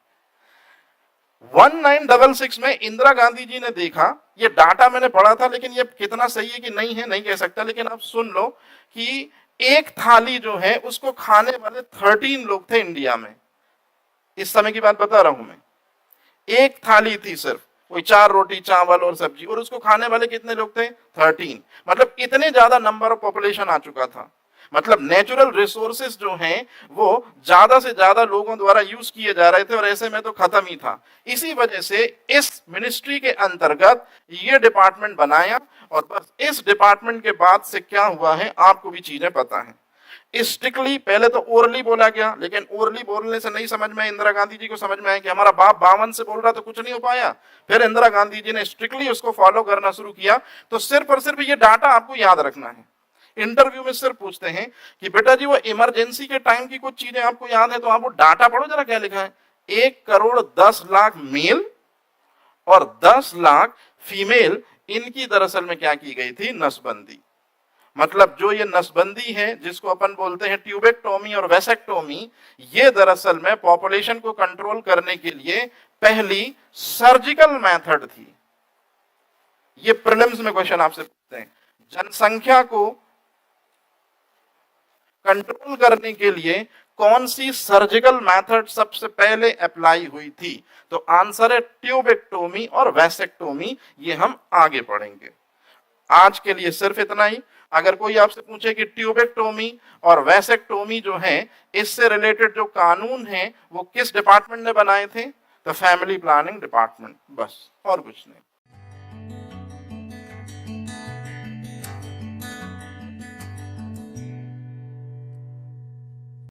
1966 में इंदिरा गांधी जी ने देखा, ये डाटा मैंने पढ़ा था लेकिन ये कितना सही है कि नहीं है नहीं कह सकता, लेकिन आप सुन लो कि एक थाली जो है उसको खाने वाले 13 लोग थे इंडिया में। इस समय की बात बता रहा हूं मैं, एक थाली थी सिर्फ, कोई 4 रोटी चावल और सब्जी, और उसको खाने वाले कितने लोग थे? 13। मतलब इतने ज्यादा नंबर ऑफ पॉपुलेशन आ चुका था। मतलब नेचुरल रिसोर्सेज जो हैं वो ज्यादा से ज्यादा लोगों द्वारा यूज किए जा रहे थे और ऐसे में तो खत्म ही था। इसी वजह से इस मिनिस्ट्री के अंतर्गत ये डिपार्टमेंट बनाया, और बस इस डिपार्टमेंट के बाद से क्या हुआ है आपको भी चीजें पता है। स्ट्रिक्टली पहले तो ओरली बोला गया, लेकिन ओरली बोलने से नहीं समझ में, इंदिरा गांधी जी को समझ में आया कि हमारा बाप 52 से बोल रहा तो कुछ नहीं हो पाया। फिर इंदिरा गांधी जी ने स्ट्रिक्टली उसको फॉलो करना शुरू किया। तो सिर्फ और सिर्फ ये डाटा आपको याद रखना है। इंटरव्यू में सिर्फ पूछते हैं कि बेटा जी वो इमरजेंसी के टाइम की कुछ चीजें आपको याद है, तो आप वो डाटा पढ़ो जरा क्या लिखा है। 1,10,00,000 मेल और 10 लाख फीमेल, इनकी दरअसल में क्या की गई थी? नसबंदी। मतलब जो ये नसबंदी है जिसको अपन बोलते हैं ट्यूबेक्टोमी और वेसेक्टोमी, ये दरअसल में पॉपुलेशन को कंट्रोल करने के लिए पहली सर्जिकल मेथड थी। ये प्रीलिम्स में क्वेश्चन आपसे पूछते हैं, जनसंख्या को कंट्रोल करने के लिए कौन सी सर्जिकल मेथड सबसे पहले अप्लाई हुई थी? तो आंसर है ट्यूबेक्टोमी और वेसेक्टोमी। ये हम आगे पढ़ेंगे। आज के लिए सिर्फ इतना ही। अगर कोई आपसे पूछे कि ट्यूबेक्टोमी और वेसेक्टोमी जो है इससे रिलेटेड जो कानून है वो किस डिपार्टमेंट ने बनाए थे, तो फैमिली प्लानिंग डिपार्टमेंट, बस और कुछ नहीं।